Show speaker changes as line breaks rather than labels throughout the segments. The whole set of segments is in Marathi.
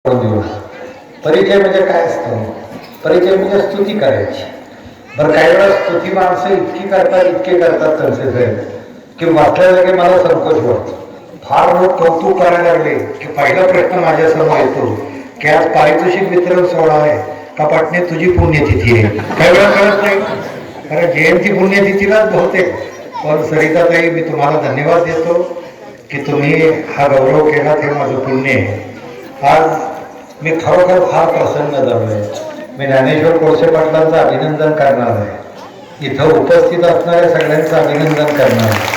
परिचय म्हणजे काय असतं? परिचय म्हणजे स्तुती करायची. बरं, काही वेळा स्तुती माणसं इतकी करतात तसे साहेब की वाचल्या जागी मला संकोच वाटतो. फार लोक कौतुक करायला लागले की पहिला प्रश्न माझ्यासमोर येतो की आज पारितोषिक वितरण सोहळा आहे का पाटणे तुझी पुण्यतिथी आहे? काही वेळा कळत नाही, कारण जयंती पुण्यतिथीलाच बहुतेक. पण सरिताताई, मी तुम्हाला धन्यवाद देतो की तुम्ही हा गौरव केला, हे माझं पुण्य आहे. आज मी खरोखर फार प्रसन्न झालोय. मी ज्ञानेश्वर कोळसे पाटलांचं अभिनंदन करणार आहे. इथं उपस्थित असणाऱ्या सगळ्यांचं अभिनंदन करणार आहे.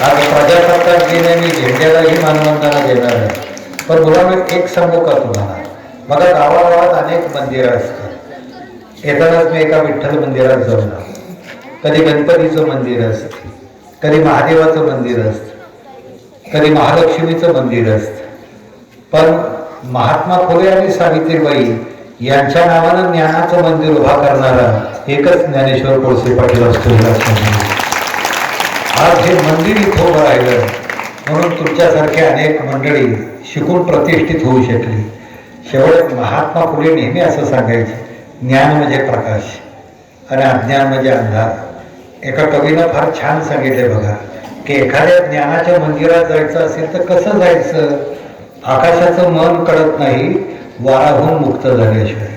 आज प्रजासत्ताक दिन आहे, मी झेंड्यालाही मानवंदना देणार आहे. पण मुलांना एक सांगू का तुम्हाला? बघा, गावागावात अनेक मंदिरं असतात. येतानाच मी एका विठ्ठल मंदिरात जाऊन आलो. कधी गणपतीचं मंदिर असतं, कधी महादेवाचं मंदिर असतं, कधी महालक्ष्मीचं मंदिर असतं. पण महात्मा फुले आणि सावित्रीबाई यांच्या नावानं ज्ञानाचं मंदिर उभा करणारा एकच ज्ञानेश्वर कोळसे पाटील असतो. आज हे मंदिर इथं उभं राहिलं म्हणून तुमच्यासारखे अनेक मंडळी शिकून प्रतिष्ठित होऊ शकली. शेवट महात्मा फुले नेहमी असं सांगायचे, ज्ञान म्हणजे प्रकाश आणि अज्ञान म्हणजे अंधार. एका कवीनं फार छान सांगितले बघा, की एखाद्या ज्ञानाच्या मंदिरात जायचं असेल तर कसं जायचं? आकाशाचं मन कळत नाही वाराहून मुक्त झाल्याशिवाय.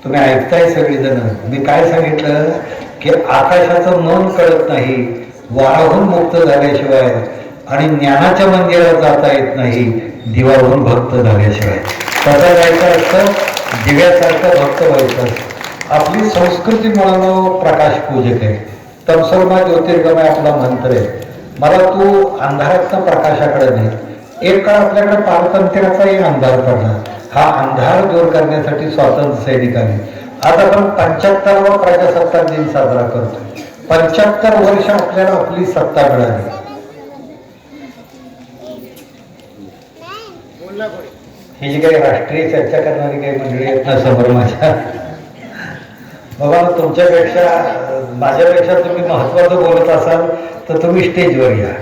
तुम्ही ऐकताय सगळीजण, मी काय सांगितलं की आकाशाचं मन कळत नाही वाराहून मुक्त झाल्याशिवाय, आणि ज्ञानाच्या मंदिरात जाता येत नाही दिवाहून भक्त झाल्याशिवाय. कसं जायचं असतं? दिव्यासारखं भक्त व्हायचं असतं. आपली संस्कृती म्हणून प्रकाश पूजक आहे. तमसोमा ज्योतिर्गमय आपला मंत्र आहे. मला तू अंधारातनं प्रकाशाकडे नाही. एक काळ आपल्याकडे पारतंत्र्याचाही अंधार पडला. हा अंधार दूर करण्यासाठी स्वातंत्र्य सैनिकांनी आज आपण 75वा प्रजासत्ताक दिन साजरा करतोय. 75 वर्ष आपल्याला आपली सत्ता मिळाली. ही जी काही राष्ट्रीय चर्चा करणारी काही मंडळी आहेत ना समोर माझ्या, बाबा तुमच्यापेक्षा माझ्यापेक्षा तुम्ही महत्वाचं बोलत असाल तर तुम्ही स्टेजवर या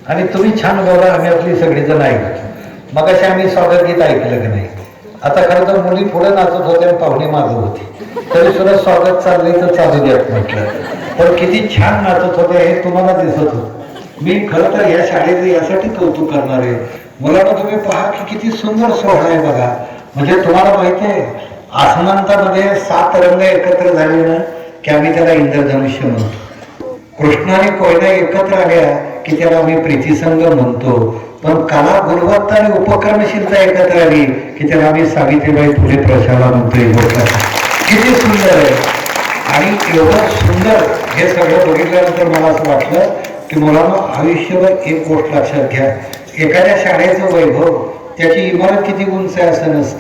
आणि तुम्ही छान बोला, आम्ही आपली सगळेजण ऐकतो. मग असे आम्ही स्वागत गीत ऐकलं की नाही? आता खरं तर मुली पुढे नाचत होते आणि पाहुणे मागं होते, तरी सुद्धा स्वागत चाललंय तर चालू द्यात म्हटलं. पण किती छान नाचत होते हे तुम्हाला दिसत होतं. मी खरं तर या शाळेचं यासाठी कौतुक करणार आहे. मुलांना तुम्ही पहा की किती सुंदर सोहळा आहे बघा. म्हणजे तुम्हाला माहिती आहे, आसमंतामध्ये 7 रंग एकत्र झाले ना की आम्ही त्याला इंद्रधनुष्य म्हणतो. कृष्ण आणि कोयना एकत्र आल्या की त्याला आम्ही प्रीतिसंग म्हणतो. पण कला, गुणवत्ता आणि उपक्रमशीलता एकत्र आली की त्याला आम्ही सावित्रीबाई फुले प्रशाला म्हणतोय. किती सुंदर आहे. आणि एवढं सुंदर हे सगळं बघितल्यानंतर मला असं वाटलं की मुलांना आयुष्यभर एक गोष्ट लक्षात घ्या, एखाद्या शाळेचं वैभव त्याची इमारत किती उंच आहे असं नसतं.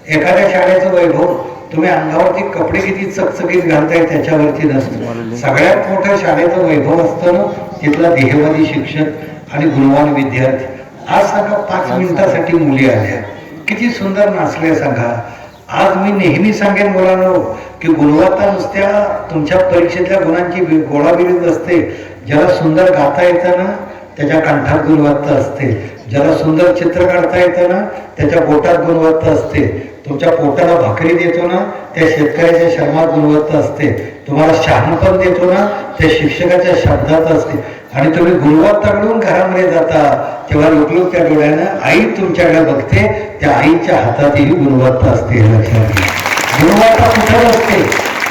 एखाद्या शाळेचं वैभव तुम्ही अंगावरती कपडे किती चकचकीत घालताय त्याच्यावरती नसतं. सगळ्यात मोठं शाळेचं वैभव असतं तिथला ध्येयवादी शिक्षक आणि गुणवान विद्यार्थी. आज सांगा 5 मिनिटासाठी मुली आल्या, किती सुंदर नाचल्या सांगा. आज मी नेहमी सांगेन मुलांनो की गुणवत्ता नुसत्या तुमच्या परीक्षेतल्या गुणांची गोळाबिरीत असते. ज्याला सुंदर गाता येतं ना त्याच्या कंठात गुणवत्ता असते. ज्याला सुंदर चित्र काढता येतं ना त्याच्या पोटात गुणवत्ता असते. तुमच्या पोटाला भाकरी देतो ना त्या शेतकऱ्याच्या श्रमात गुणवत्ता असते. तुम्हाला शहाणपण देतो ना त्या शिक्षकाच्या शब्दात असते. आणि तुम्ही गुणवत्ता मिळून घरामध्ये जाता तेव्हा लोक त्या डोळ्यानं आई तुमच्याकडे बघते, त्या आईच्या हातातही गुणवत्ता असते. लक्षात घ्या, गुणवत्ता कुठं असते?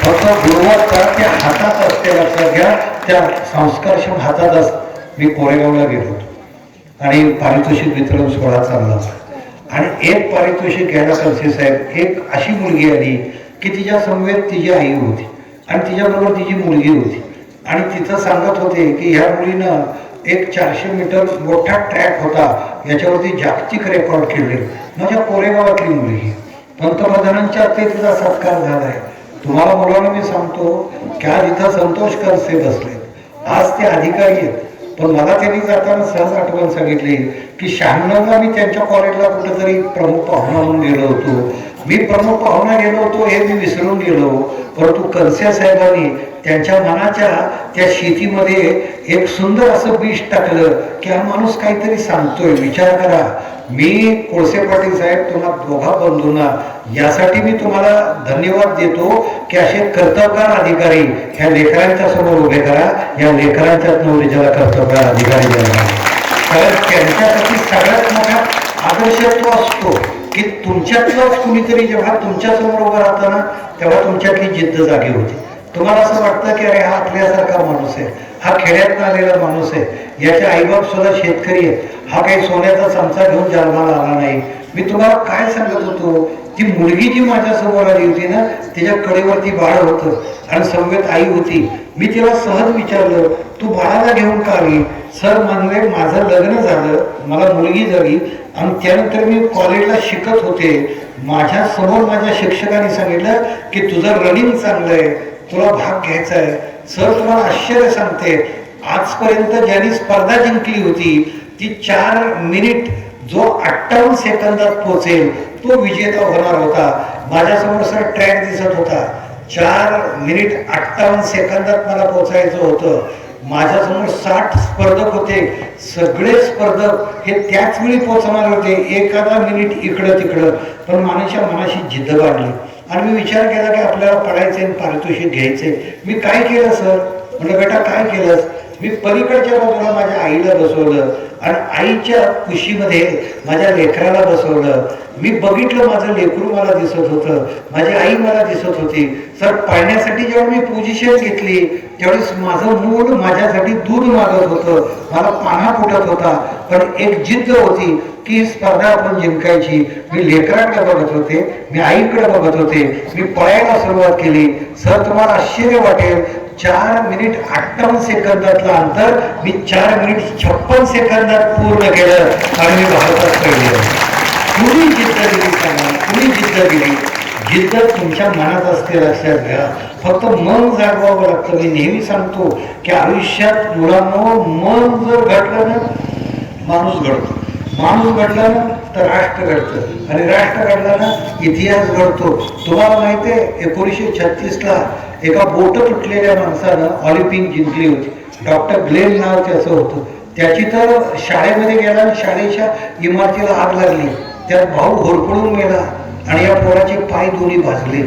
फक्त गुणवत्ता त्या हातात असते. लक्षात घ्या, त्या संस्कारक्षम हातात असते. मी कोरेगावला गेलो होतो आणि पारितोषिक वितरण सोहळा चालला होता. आणि एक पारितोषिक घ्यायला कळसे साहेब, एक अशी मुलगी आली की तिच्या समवेत तिची आई होती आणि तिच्याबरोबर तिची मुलगी होती. आणि तिथं सांगत होते की ह्या मुलीनं एक 400 मीटर मोठा ट्रॅक होता, याच्यावरती जागतिक रेकॉर्ड केले. माझ्या कोरेगावातली मुलगी, पंतप्रधानांच्या हस्ते तिचा सत्कार झालाय. तुम्हाला मुलांना मी सांगतो की आज इथं संतोष खडसे बसले, आज ते अधिकारी आहेत. पण मला त्यांनी जाताना सहज आठवण सांगितली की 96ला मी त्यांच्या कॉलेजला कुठेतरी प्रमुख पाहुणा म्हणून गेलो होतो. मी प्रमुख पाहुणा गेलो होतो हे मी विसरून गेलो, परंतु कलसे साहेबांनी त्यांच्या मनाच्या त्या शेतीमध्ये एक सुंदर असं बीज टाकलं की हा माणूस काहीतरी सांगतोय, विचार करा. मी कोळसे पाटील साहेब तुम्हाला दोघा बंधूंना यासाठी मी तुम्हाला धन्यवाद देतो की असे कर्तबगार अधिकारी ह्या लेकरांच्या समोर उभे करा. या लेकरांच्या नवरीच्याला कर्तबगार अधिकारी द्यायला, कारण त्यांच्यासाठी सगळ्यात मोठा आदर्श तो असतो की तुमच्यातलंच कुणीतरी जेव्हा तुमच्या समोर उभं राहतं ना तेव्हा तुमच्यातली जिद्द जागी होती. तुम्हाला असं वाटतं की अरे हा आपल्यासारखा माणूस आहे, हा खेड्यातून आलेला माणूस आहे, याचे आईबाप सुद्धा शेतकरी आहे, हा काही सोन्याचा चमचा घेऊन जन्माला आला नाही. मी तुम्हाला काय सांगत होतो, ती मुलगी जी माझ्या समोर आली होती ना तिच्या कडेवरती बाळ होतं आणि समवेत आई होती. मी तिला सहज विचारलं तू बाळाला घेऊन का आली? सर म्हणले माझं लग्न झालं, मला मुलगी झाली आणि त्यानंतर मी कॉलेजला शिकत होते. माझ्या समोर माझ्या शिक्षकांनी सांगितलं की तुझं रनिंग चांगलं आहे, तुला भाग घ्यायचा आहे. सर तुम्हाला आश्चर्य सांगते, आजपर्यंत ज्यांनी स्पर्धा जिंकली होती ती 4 मिनिट जो 58 सेकंदात पोहोचेल तो विजेता होणार होता. माझ्यासमोर सर ट्रॅक दिसत होता, 4 मिनिट 58 सेकंदात मला पोहोचायचं होतं. माझ्यासमोर 60 स्पर्धक होते, सगळे स्पर्धक हे त्याच वेळी पोहोचणार होते, एखादा मिनिट इकडं तिकडं. पण माणसाच्या मनाशी जिद्द वाढली आणि मी विचार केला की आपल्याला पडायचंय, पारितोषिक घ्यायचंय. मी काय केलं सर? म्हणलं बेटा काय केलंस? मी पलीकडच्या बाजूला माझ्या आईला बसवलं आणि आईच्या कुशीमध्ये माझ्या लेकराला बसवलं. मी बघितलं माझं लेकरू मला दिसत होतं, माझी आई मला दिसत होती. सर पाळण्यासाठी जेव्हा मी पोझिशन घेतली त्यावेळेस माझं मूल माझ्यासाठी दूध मागत होतं, मला पाना फुटत होता, पण एक जिद्द होती की ही स्पर्धा आपण जिंकायची. मी लेकराकडे बघत होते, मी आईकडे बघत होते, मी पळायला सुरुवात केली. सर तुम्हाला आश्चर्य वाटेल, 4 मिनिट 58 सेकंदातलं अंतर मी 4 मिनिट 56 सेकंदात पूर्ण केलं आणि मी भारतात पहिले. कुणी जिद्द दिली सांगा, कुणी जिद्द दिली? जिद्द तुमच्या मनात असते, लक्षात घ्या. फक्त मन जागवावं लागतं. मी नेहमी सांगतो की आयुष्यात मुलांनो मन जर घडलं ना माणूस घडतो, माणूस घडला ना तर राष्ट्र घडतं आणि राष्ट्र घडला ना इतिहास घडतो. तुम्हाला माहिती आहे 1936ला एका बोट तुटलेल्या माणसानं ऑलिम्पिक जिंकली होती. डॉक्टर ग्लेन नाव त्याचं होतं. त्याची तर शाळेमध्ये गेला आणि शाळेच्या इमारतीला आग लागली, त्यात भाऊ होरपळून गेला आणि या पोराचे पाय दोन्ही भाजले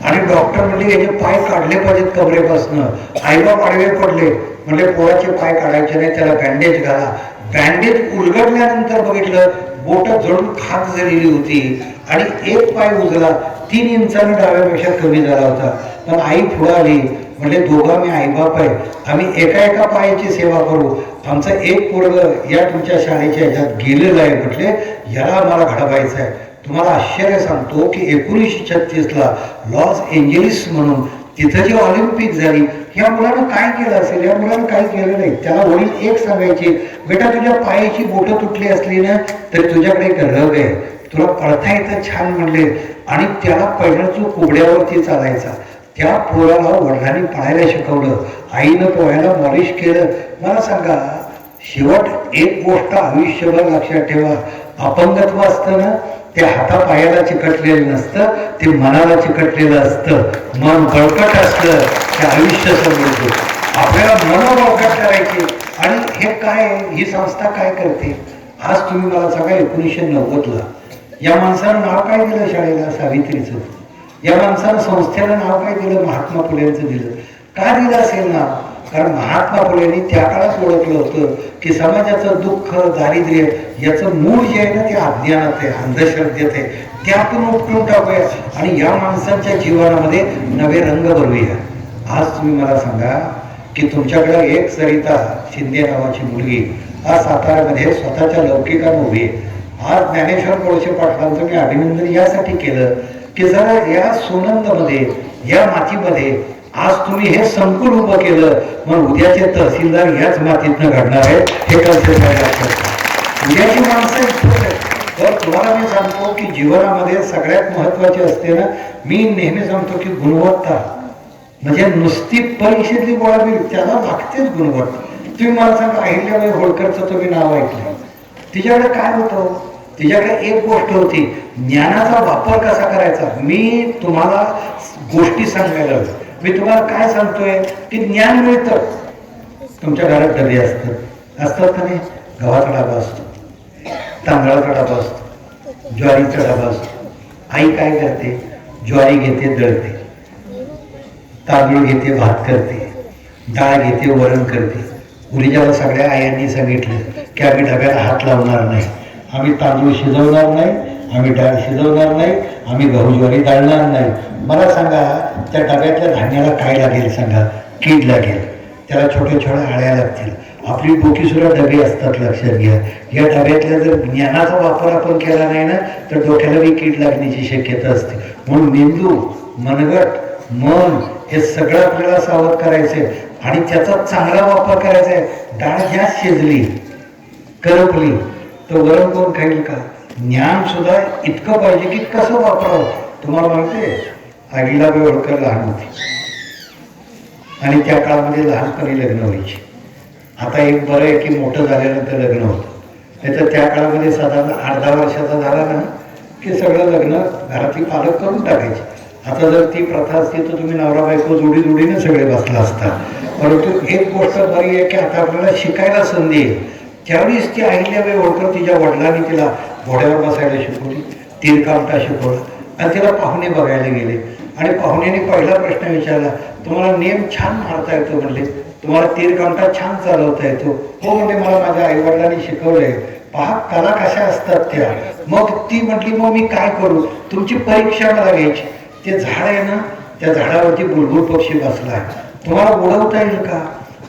आणि डॉक्टर म्हणले याचे पाय काढले पाहिजेत कमरेपासनं. आईबाप आडवे पडले, म्हणजे पोराचे पाय काढायचे नाही, त्याला बँडेज घाला. बँडेज उलगडल्यानंतर बघितलं बोट जळून खाक झालेली होती आणि एक पाय उजला 3 इंचाने डाव्यापेक्षा कमी झाला होता. पण आई पुढे आली, म्हणजे दोघं आम्ही आईबाप आहे, आम्ही एका एका पायाची सेवा करू. आमचं एक पोरग या तुमच्या शाळेच्या ह्याच्यात गेलेलं आहे, म्हटले याला आम्हाला घडवायचं आहे. तुम्हाला आश्चर्य सांगतो की 1936ला लॉस एंजेलिस म्हणून तिथं जी ऑलिम्पिक झाली, ह्या मुलानं काय केलं असेल? या मुलानं काही केलं नाही. त्याला वडील एक सांगायचे, बेटा तुझ्या पायाची बोटं तुटली असली ना तरी तुझ्याकडे एक रग आहे, तुला पळता येतं छान म्हणले. आणि त्याला पहिलं जो कुबड्यावरती चालायचा, त्या पोराला वडिलांनी पळायला शिकवलं, आईनं पोहायला मॉलिश केलं. मला सांगा, शेवट एक गोष्ट आयुष्यभर लक्षात ठेवा, अपंगत्व असतं ना ते हातापायाला चिकटलेलं नसतं, ते मनाला चिकटलेलं असतं. मन बळकट असलं ते आयुष्य समजतो. आपल्याला मन बळकट करायचे. आणि हे काय, ही संस्था काय करते? आज तुम्ही मला सांगा 1990ला या माणसानं नाव काय दिलं शाळेला? सावित्रीचं. या माणसानं संस्थेला नाव काय दिलं? महात्मा फुलेंचं दिलं. का दिलं असेल नाव? कारण महात्मा फुलेंनी त्या काळात ओळखलं होतं की समाजाचं दुःख, दारिद्र्य याचं मूळ जे आहे ना ते अज्ञानात आहे, अंधश्रद्धेत आहे. त्यातून उपटून टाकूया आणि या माणसांच्या जीवनामध्ये नवे रंग भरूया. आज तुम्ही मला सांगा की तुमच्याकडे एक सरिता शिंदे नावाची मुलगी आज साताऱ्यामध्ये स्वतःच्या लौकिकानं उभी आहे. आज ज्ञानेश्वर कोळसे पाटलांचं मी अभिनंदन यासाठी केलं की जरा या सोनंदमध्ये, या मातीमध्ये आज तुम्ही हे संकुल उभं केलं, मग उद्याचे तहसीलदार याच मातीतनं घडणार आहे हे कन्सेप्ट लक्षात. उद्याची माणसं इथंच आहेत. तर तुम्हाला मी सांगतो की जीवनामध्ये सगळ्यात महत्वाचे असते ना, मी नेहमी सांगतो की गुणवत्ता. म्हणजे नुसती परीक्षेतली गोळा त्याला लागतेच गुणवत्ता. तुम्ही मला सांगा अहिल्याबाई होळकरचं तुम्ही नाव ऐकलं, तिच्याकडे काय होतं? तिच्याकडे एक गोष्ट होती, ज्ञानाचा वापर कसा करायचा. मी तुम्हाला गोष्टी सांगायला, मी तुम्हाला काय सांगतोय की ज्ञान मिळतं. तुमच्या घरात डबे असतात का नाही? गव्हाचा डबा असतो, तांदळाचा डबा असतो, ज्वारीचा डबा असतो. आई काय करते? ज्वारी घेते, दळते, तांदूळ घेते, भात करते, डाळ घेते, वरण करते. गुरुजीला सगळ्या आयांनी सांगितलं की आम्ही डब्याला हात लावणार नाही, आम्ही तांदूळ शिजवणार नाही, आम्ही डाळ शिजवणार नाही, आम्ही गहू ज्वारी डाळणार नाही. मला सांगा, त्या डब्यातल्या धान्याला काय लागेल सांगा? कीड लागेल, त्याला छोट्या छोट्या आळ्या लागतील. आपली डोकी सुद्धा डबे असतात, लक्षात घ्या. या डब्यातल्या जर ज्ञानाचा वापर आपण केला नाही ना, तर डोक्याला बी कीड लागण्याची शक्यता असते. म्हणून मेंदू, मनगट, मन हे सगळं आपल्याला सावध करायचंय आणि त्याचा चांगला वापर करायचा आहे. डाळ जास्त शिजली, करपली तर वरण कोण खाईल का? ज्ञान सुद्धा इतकं पाहिजे की कसं वापरावं. तुम्हाला माहितीये, अहिल्याबाई होळकर लहान होती आणि त्या काळामध्ये लहानपणी लग्न व्हायची. आता एक बरं आहे की मोठं झाल्यानंतर लग्न होतं, नाही तर त्या काळामध्ये साधारण 8-10 वर्षाचा झाला ना की सगळं लग्न घरातली पालक करून टाकायचे. आता जर ती प्रथा असती तर तुम्ही नवरा बायको जोडीने सगळे बसला असता. परंतु एक गोष्ट बरी आहे की आता आपल्याला शिकायला संधी आहे. त्यावेळेस ती अहिल्याबाई होळकर तिच्या वडिलांनी तिला घोड्यावर बसायला शिकवली, तीरकामटा शिकवलं आणि तिला पाहुणे बघायला गेले आणि पाहुण्याने पहिला प्रश्न विचारला, तुम्हाला नेम छान मारता येतो म्हणले, तुम्हाला तीरकामटा छान चालवता येतो? हो म्हणजे मला माझ्या आईवडिलांनी शिकवलंय. पहा कला कशा असतात त्या. मग ती म्हटली, मग मी काय करू? तुमची परीक्षा मला घ्यायची. ते झाड आहे ना, त्या झाडावरती बुलबुल पक्षी बसलाय, तुम्हाला उडवता येईल का?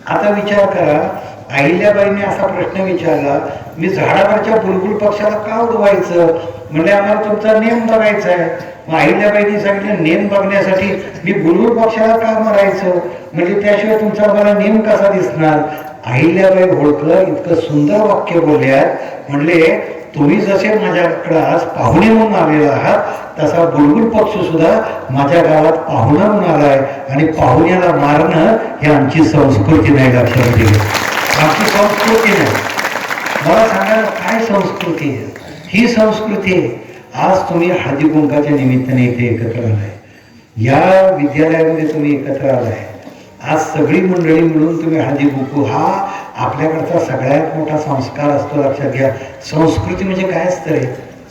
आता विचार करा, अहिल्याबाईंनी असा प्रश्न विचारला, मी झाडावरच्या बुलबुल पक्षाला का उडवायचं? म्हणजे आम्हाला तुमचा नेम बघायचा आहे. मग अहिल्याबाईंनी सांगितलं, नेम बघण्यासाठी मी बुलबुल पक्षाला का मारायचं? म्हणजे त्याशिवाय तुमचा मला नेम कसा दिसणार? अहिल्याबाई होळकर इतकं सुंदर वाक्य बोलल्यात, म्हणले तुम्ही जसे माझ्याकडे आज पाहुणे म्हणून आलेला आहात, तसा बुलबुल पक्षी सुद्धा माझ्या गावात पाहुणा म्हणून आलाय आणि पाहुण्याला मारणं ही आमची संस्कृती नाही. लक्षात ठेवा, आमची संस्कृती नाही. मला सांगा काय संस्कृती आहे? ही संस्कृती आहे. आज तुम्ही हळदी कुंकाच्या निमित्ताने इथे एकत्र आलाय, या विद्यालयामध्ये तुम्ही एकत्र आलाय. आज सगळी मंडळी मिळून तुम्ही हळदी कुंकू, हा आपल्याकडचा सगळ्यात मोठा संस्कार असतो. लक्षात घ्या, संस्कृती म्हणजे काय असतं रे?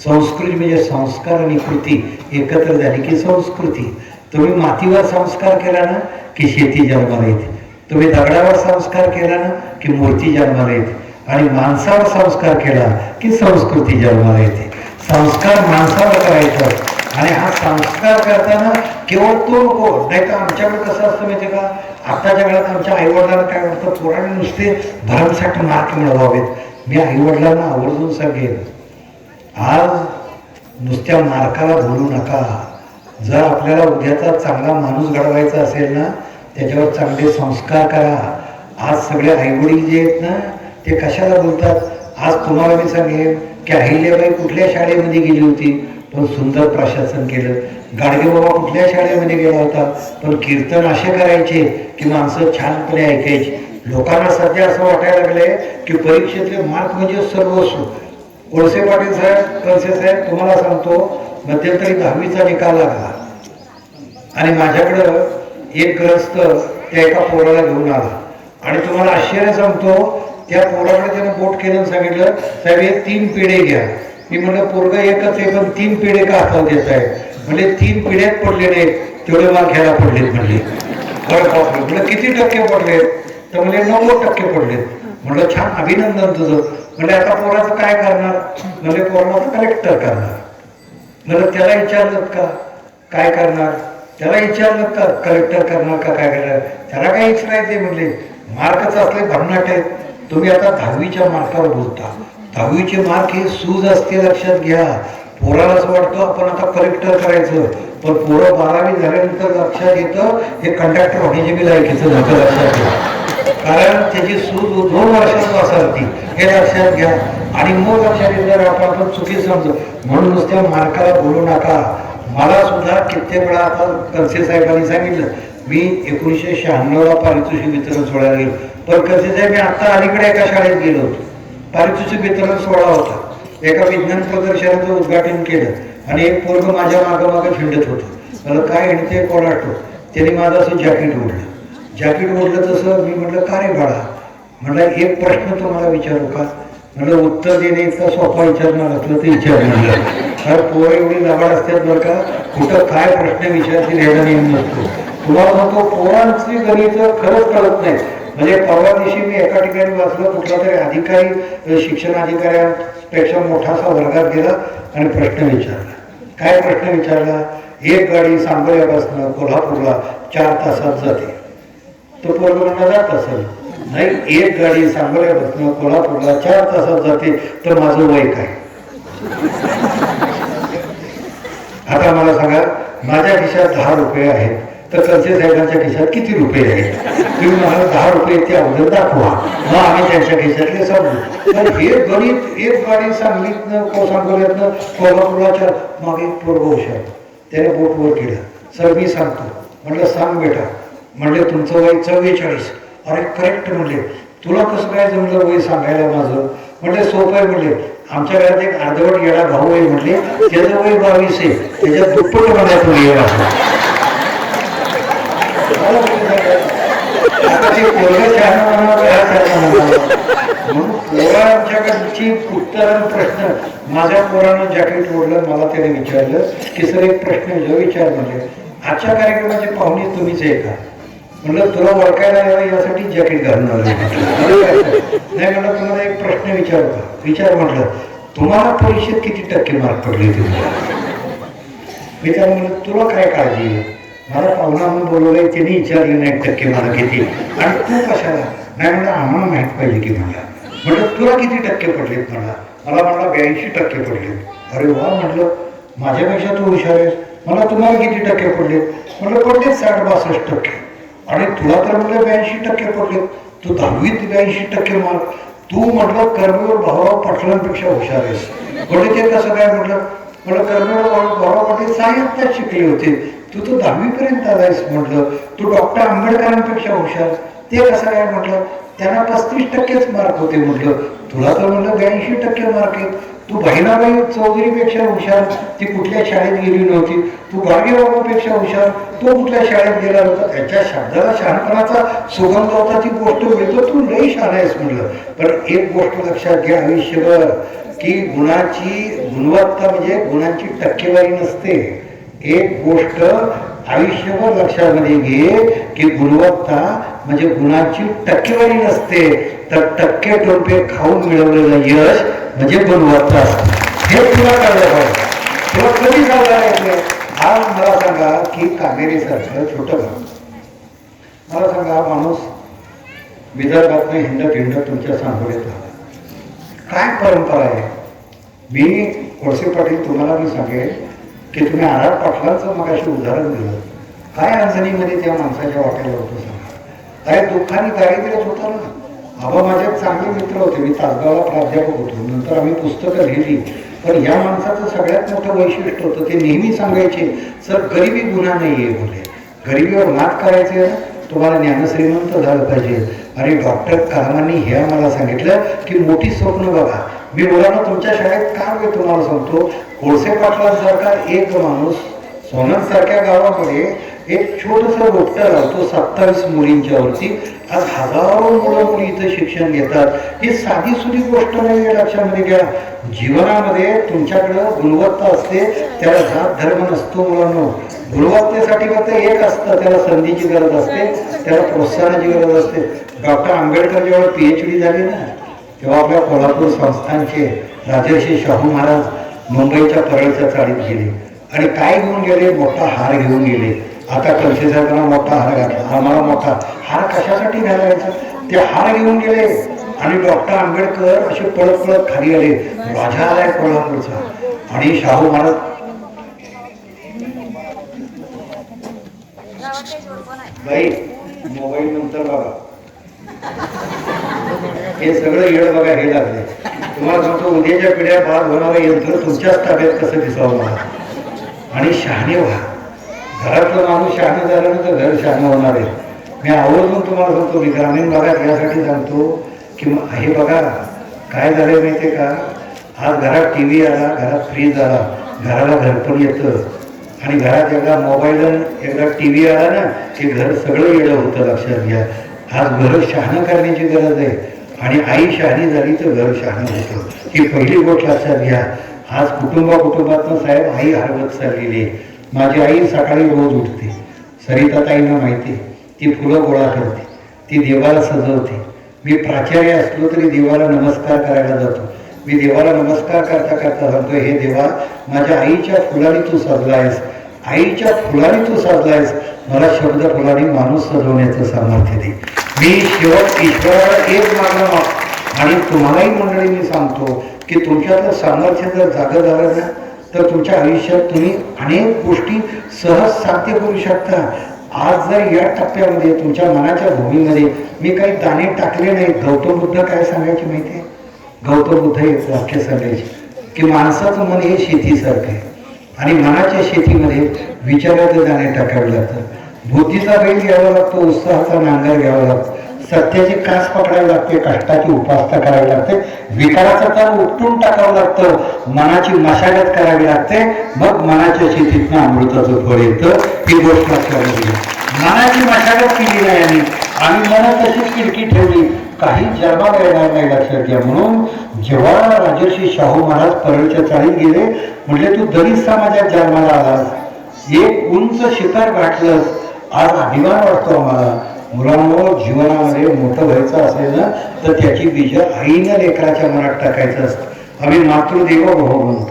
संस्कृती म्हणजे संस्कार आणि कृती एकत्र झाली की संस्कृती. तुम्ही मातीवर संस्कार केला ना की शेती जन्माला येते, तुम्ही दगडावर संस्कार केला ना की मूर्ती जन्माला येते, आणि माणसावर संस्कार केला की संस्कृती जन्माला येते. संस्कार माणसावर करायचं आणि हा संस्कार करताना केवळ तो नको. नाही तर आमच्याकडे कसं असतं माहिती का, आत्ताच्या काळात आमच्या आईवडिलांना काय वाटतं, पोरांनी नुसते भरमसाठ मार्क मिळवावेत. मी आईवडिलांना आवर्जून सांगेन, आज नुसत्या मार्काला भुलू नका. जर आपल्याला उद्याचा चांगला माणूस घडवायचा असेल ना, त्याच्यावर चांगले संस्कार करा. आज सगळे आईवडील जे आहेत ना, ते कशाला बोलतात? आज तुम्हाला मी सांगेन की अहिल्याबाई कुठल्या शाळेमध्ये गेली होती पण सुंदर प्रशासन केलं. गाडगे बाबा कुठल्या शाळेमध्ये गेला होता पण कीर्तन असे करायचे की माणसं छानपणे ऐकायची. लोकांना सध्या असं वाटायला लागलंय की परीक्षेतले मार्क म्हणजे सर्वस्व. कोळसे पाटील साहेब, कळसे साहेब, तुम्हाला सांगतो, मध्यंतरी 10वीचा निकाल लागला आणि माझ्याकडं एक ग्रस्त त्या एका पोराला घेऊन आला आणि तुम्हाला आश्चर्य सांगतो, त्या पोराकडे त्यानं बोट केलं, सांगितलं, साहेब हे 3 पेढे घ्या. मी म्हटलं पोरगा एकच आहे पण 3 पेढे का हातात देत आहे? म्हणजे 3 पिढ्यात पडले नाहीत, तेवढे मार्क घ्यायला पडलेत म्हणले. म्हटलं किती टक्के पडलेत? तर म्हणजे 90% पडलेत. म्हटलं छान, अभिनंदन तुझं. म्हणजे आता पोराचं काय करणार? म्हणजे पोराचं कलेक्टर करणार. म्हणजे त्याला विचारलं का काय करणार? त्याला विचारलं का कलेक्टर करणार का काय करणार? त्याला काय विचारायचे? म्हणले मार्कच असले भन्नाट आहेत. तुम्ही आता 10वीच्या मार्कावर बोलता. 10वीचे मार्क हे सूज असते, लक्षात घ्या. पोरालाच वाटतं आपण आता कलेक्टर करायचं, पण पोरं 12वी झाल्यानंतर लक्षात येतं हे कंडक्टर होण्याची बी लायकीचं नव्हतं. लक्षात घ्या, कारण त्याची सूज 2 वर्षात असावी हे लक्षात घ्या. आणि मग लक्षात येतं आपण चुकी समजू. म्हणून नुसत्या मार्काला बोलू नका. मला सुद्धा कित्येक वेळा आता कळसे साहेबांनी सांगितलं, मी 1996ला पारितोषिक वितरण सोहळ्याला गेलो. पण कळसे साहेब, मी आता अलीकडे एका शाळेत गेलो होतो पारितोषिक वितरण सोहळा होता. एका विज्ञान प्रदर्शनाचं उद्घाटन केलं आणि एक पोरग माझ्या मागं हिंडत होतं. मला काय हिंडते कोण आठवत. त्याने माझं असं जॅकेट ओढलं तसं मी म्हटलं का रे बाळा, म्हटलं एक प्रश्न तुम्हाला विचारू का, म्हटलं उत्तर देणे इतका सोपा विचारणार असलं तर विचार म्हणलं. कारण पोरं एवढी लबाड असतात बरं का, कुठं काय प्रश्न विचारतील ह्याचा नियम नसतो. तुम्हाला म्हणतो पोरांची गणित खरंच कळत नाही. म्हणजे परवा दिवशी मी एका ठिकाणी वाचलं, कुठला तरी अधिकारी शिक्षण अधिकाऱ्यांपेक्षा मोठासा वर्गात गेला आणि प्रश्न विचारला. काय प्रश्न विचारला, एक गाडी सांगोल्यापासून कोल्हापूरला 4 तासात जाते. तो पोरग म्हणला जात असेल. नाही, एक गाडी सांगोल्यापासून कोल्हापूरला 4 तासात जाते तर माझं वय काय. आता मला सांगा, माझ्या खिशात 10 रुपये आहेत तर कलसे साहेबांच्या खिशात किती रुपये आहेत. तुम्ही मला 10 रुपये ते अगोदर दाखवा, मग आम्ही त्यांच्या खिशातले समजू. तर हे गणित, एक गाडी सांगलीतनं सांगोल्यातनं कोल्हापूरला 4. मागे पोरग हुशार, त्याने बोट वर केलं. सर मी सांगतो. म्हटलं सांग बेटा. म्हणले तुमचं वय 44. अरे करेक्ट म्हणले. तुला कसं काय जमलं वय सांगायला माझं. म्हटले सोपं आहे म्हणले. आमच्या घरात एक अर्धवट येडा भाऊ आहे म्हणले, त्याचं वय 22 आहे, त्याच्यात दुप्पट म्हणा तुम्ही येडा. आता ते पोरगं शहाणं म्हणावं ह्या शहाणं म्हणावं. म्हणून पोरांच्याकडची उत्तर प्रश्न. माझ्या पोरानं जॅकेट ओढलं, मला त्याने विचारलं की सर एक प्रश्न जो विचार म्हणजे आजच्या कार्यक्रमाचे पाहुणे तुम्हीच आहे का. म्हटलं तुला ओळखायला यावं यासाठी जॅकेट घालून आलं. नाही म्हटलं तुम्हाला एक प्रश्न विचारू का. विचार. म्हटलं तुम्हाला परीक्षेत किती टक्के मार्क पडले तुम्हाला. मी त्याला म्हटलं तुला काय काळजी आहे, मला पाहुणा म्हणून बोलवलंय, त्यांनी विचारले नाही टक्के मला किती आणि तू कशाला. नाही म्हणलं आम्हाला माहीत पाहिजे की म्हणला. म्हटलं तुला किती टक्के पडलेत म्हणला. मला म्हणला 82% पडलेत. अरे वा म्हटलं, माझ्यापेक्षा तू हुशार आहेस. मला तुम्हाला किती टक्के पडलेत. म्हटलं पडलेत 60-62%. आणि तुला तर म्हटलं 82% पडलेत. तू 10वीत 82% मार्क. तू म्हटलं कर्मवीर भाऊराव पाटलांपेक्षा हुशार आहेस. म्हणजे ते कसं काय म्हटलं. म्हटलं कर्मवीर भाऊराव पाटील साहित्यात शिकले होते, तू तर 10वी पर्यंत आलायस. म्हटलं तू डॉक्टर आंबेडकरांपेक्षा हुशार, ते कसं काय म्हटलं. त्यांना 35%च मार्क होते. म्हटलं तुला तर म्हटलं 82% मार्क आहेत. तू बहिणाबाई चौधरीपेक्षा हुशार, ती कुठल्या शाळेत गेली नव्हती. तू गाडगेबाबापेक्षा हुशार, तो कुठल्या शाळेत गेला होता. त्याच्या शब्दाला शहाणपणाचा सुगंध होता, ती गोष्ट मिळतो. तू लई शहाणा आहेस म्हटलं. पण एक गोष्ट लक्षात घ्या आयुष्यभर, की गुणाची गुणवत्ता म्हणजे गुणांची टक्केवारी नसते. एक गोष्ट आयुष्यभर लक्षामध्ये घे की गुणवत्ता म्हणजे गुणाची टक्केवारी नसते, तर टक्के टोपे खाऊन मिळवलेलं यश म्हणजे गुणवत्ता असते. हे तुला कळलं पाहिजे. तुला कधी कळणार आहे. आज मला सांगा की कामेरीसारखं छोटं गाव, मला सांगा माणूस विदर्भात हिंडत तुमच्या सांगोल्यात आला. काय परंपरा आहे. मी कोळसे पाटील तुम्हाला मी सांगेल की तुम्ही आराड पाटलांचं मगाशी उदाहरण दिलं. काय अडचणीमध्ये त्या माणसाच्या वाट्याला होतं सांगा. काय दुःखाने दारिद्र्यात होता ना. आबा माझे चांगले मित्र होते. मी तासगावला प्राध्यापक होतो. नंतर आम्ही पुस्तकं लिहिली. पण या माणसाचं सगळ्यात मोठं वैशिष्ट्य होतं, ते नेहमी सांगायचे सर गरिबी गुन्हा नाही आहे म्हणजे. गरिबीवर मात करायचे तुम्हाला ज्ञानश्रीमंत झालं पाहिजे. आणि डॉक्टर कलामांनी हे आम्हाला सांगितलं की मोठी स्वप्न बघा. मी मुलांना तुमच्या शाळेत का मी तुम्हाला सांगतो, कोळसे पाटलांसारखा एक माणूस सोनत गावामध्ये एक छोटंसं रोपटं लावतो 27 मुलींच्या वरती. आज हजारो मुलं मुली इथं शिक्षण घेतात. ही साधी सुधी गोष्ट नाही आहे, लक्षामध्ये घ्या. जीवनामध्ये तुमच्याकडं गुणवत्ता असते, त्याला जात धर्म नसतो मुलांना. गुणवत्तेसाठी फक्त एक असतं, त्याला संधीची गरज असते, त्याला प्रोत्साहनाची गरज असते. डॉक्टर आंबेडकर जेव्हा PhD झाली ना, तेव्हा आपल्या कोल्हापूर संस्थानचे राजर्षी शाहू महाराज मुंबईच्या परळच्या चाळीत गेले आणि काय घेऊन गेले, मोठा हार घेऊन गेले. आता कलसे साहेबांना मोठा हार घातला, आम्हाला मोठा हार कशासाठी घालायचा. ते हार घेऊन गेले आणि डॉक्टर आंबेडकर असे पळत पळत खाली आले. राजा आलाय कोल्हापूरचा. आणि शाहू महाराज बाई मोबाईल नंतर बघा, हे सगळं येड बघा हे लागले. तुम्हाला सांगतो उद्याच्या पिढ्या बाद होणारं यंत्र तुमच्याच ताब्यात कसं दिसावं मला. आणि शहाणे व्हा. घरातलं माणूस शहाणे झाल्यानंतर घर शहाणे होणार आहे. मी आवर्जून तुम्हाला सांगतो, मी ग्रामीण भागात यासाठी सांगतो की हे बघा काय झालं माहिती आहे का, आज घरात टी व्ही आला, घरात फ्रीज आला, घराला घरपण येतं, आणि घरात एकदा मोबाईल एकदा टी व्ही आला ना की घर सगळं येणं होतं. लक्षात घ्या, आज घर शहाणं करण्याची गरज आहे, आणि आई शहाणी झाली तर घर शहाणं होतं. ही पहिली गोष्ट लक्षात घ्या. आज कुटुंबातनं साहेब आई हरवत चाललेली आहे. माझी आई सकाळी रोज उठते, सरिताताईंना माहिती, ती फुलं गोळा करते, ती देवाला सजवते. मी प्राचार्य असलो तरी देवाला नमस्कार करायला जातो. मी देवाला नमस्कार करता करता सांगतो, हे देवा, माझ्या आईच्या फुलाने तू सजलायस, आईच्या फुलाने तू सजलायस, मला शब्द फुलाने माणूस सजवण्याचं सामर्थ्य दे. मी शेवट ईश्वराला एक मागणं मागतो. आणि तुम्हालाही मंडळी मी सांगतो की तुमच्यातलं सामर्थ्य जर जागं झालं ना तर तुमच्या आयुष्यात तुम्ही अनेक गोष्टी सहज साध्य करू शकता. आज जर या टप्प्यामध्ये तुमच्या मनाच्या भूमीमध्ये मी काही दाणे टाकले नाही. गौतम बुद्ध काय सांगायचे माहिती आहे? गौतम बुद्ध एक वाक्य सांगायचे की माणसाचं मन हे शेतीसारखं आहे, आणि मनाच्या शेतीमध्ये विचाराचे दाणे टाकावे लागतात. बुद्धीचा बैल घ्यावा लागतो, उत्साहाचा नांगर घ्यावा लागतो, सत्याची कास पकडावी लागते, कष्टाची उपासना करावी लागते, विकाराचं तर उपटून टाकावं लागतं, मनाची मशागत करावी लागते, मग मनाच्या शेतीतनं अमृताचं फळ येतं. ही गोष्ट लक्षात घ्या. मनाची मशागत केली नाही आम्ही मनात तशीच खिडकी ठेवली, काही जन्माला येणार नाही. लक्षात घ्या. म्हणून जेव्हा राजर्षी शाहू महाराज परळच्या चाळीत गेले, म्हटले तू दलित समाजात जन्माला आलास, एक उंच शिखर गाठलंस, आज अभिमान वाटतो आम्हाला. मुलांवर जीवनामध्ये मोठं व्हायचं असेल ना तर त्याची बीज आईनं लेकराच्या मनात टाकायचं असतं. आम्ही मातृदेवो भव म्हणतो,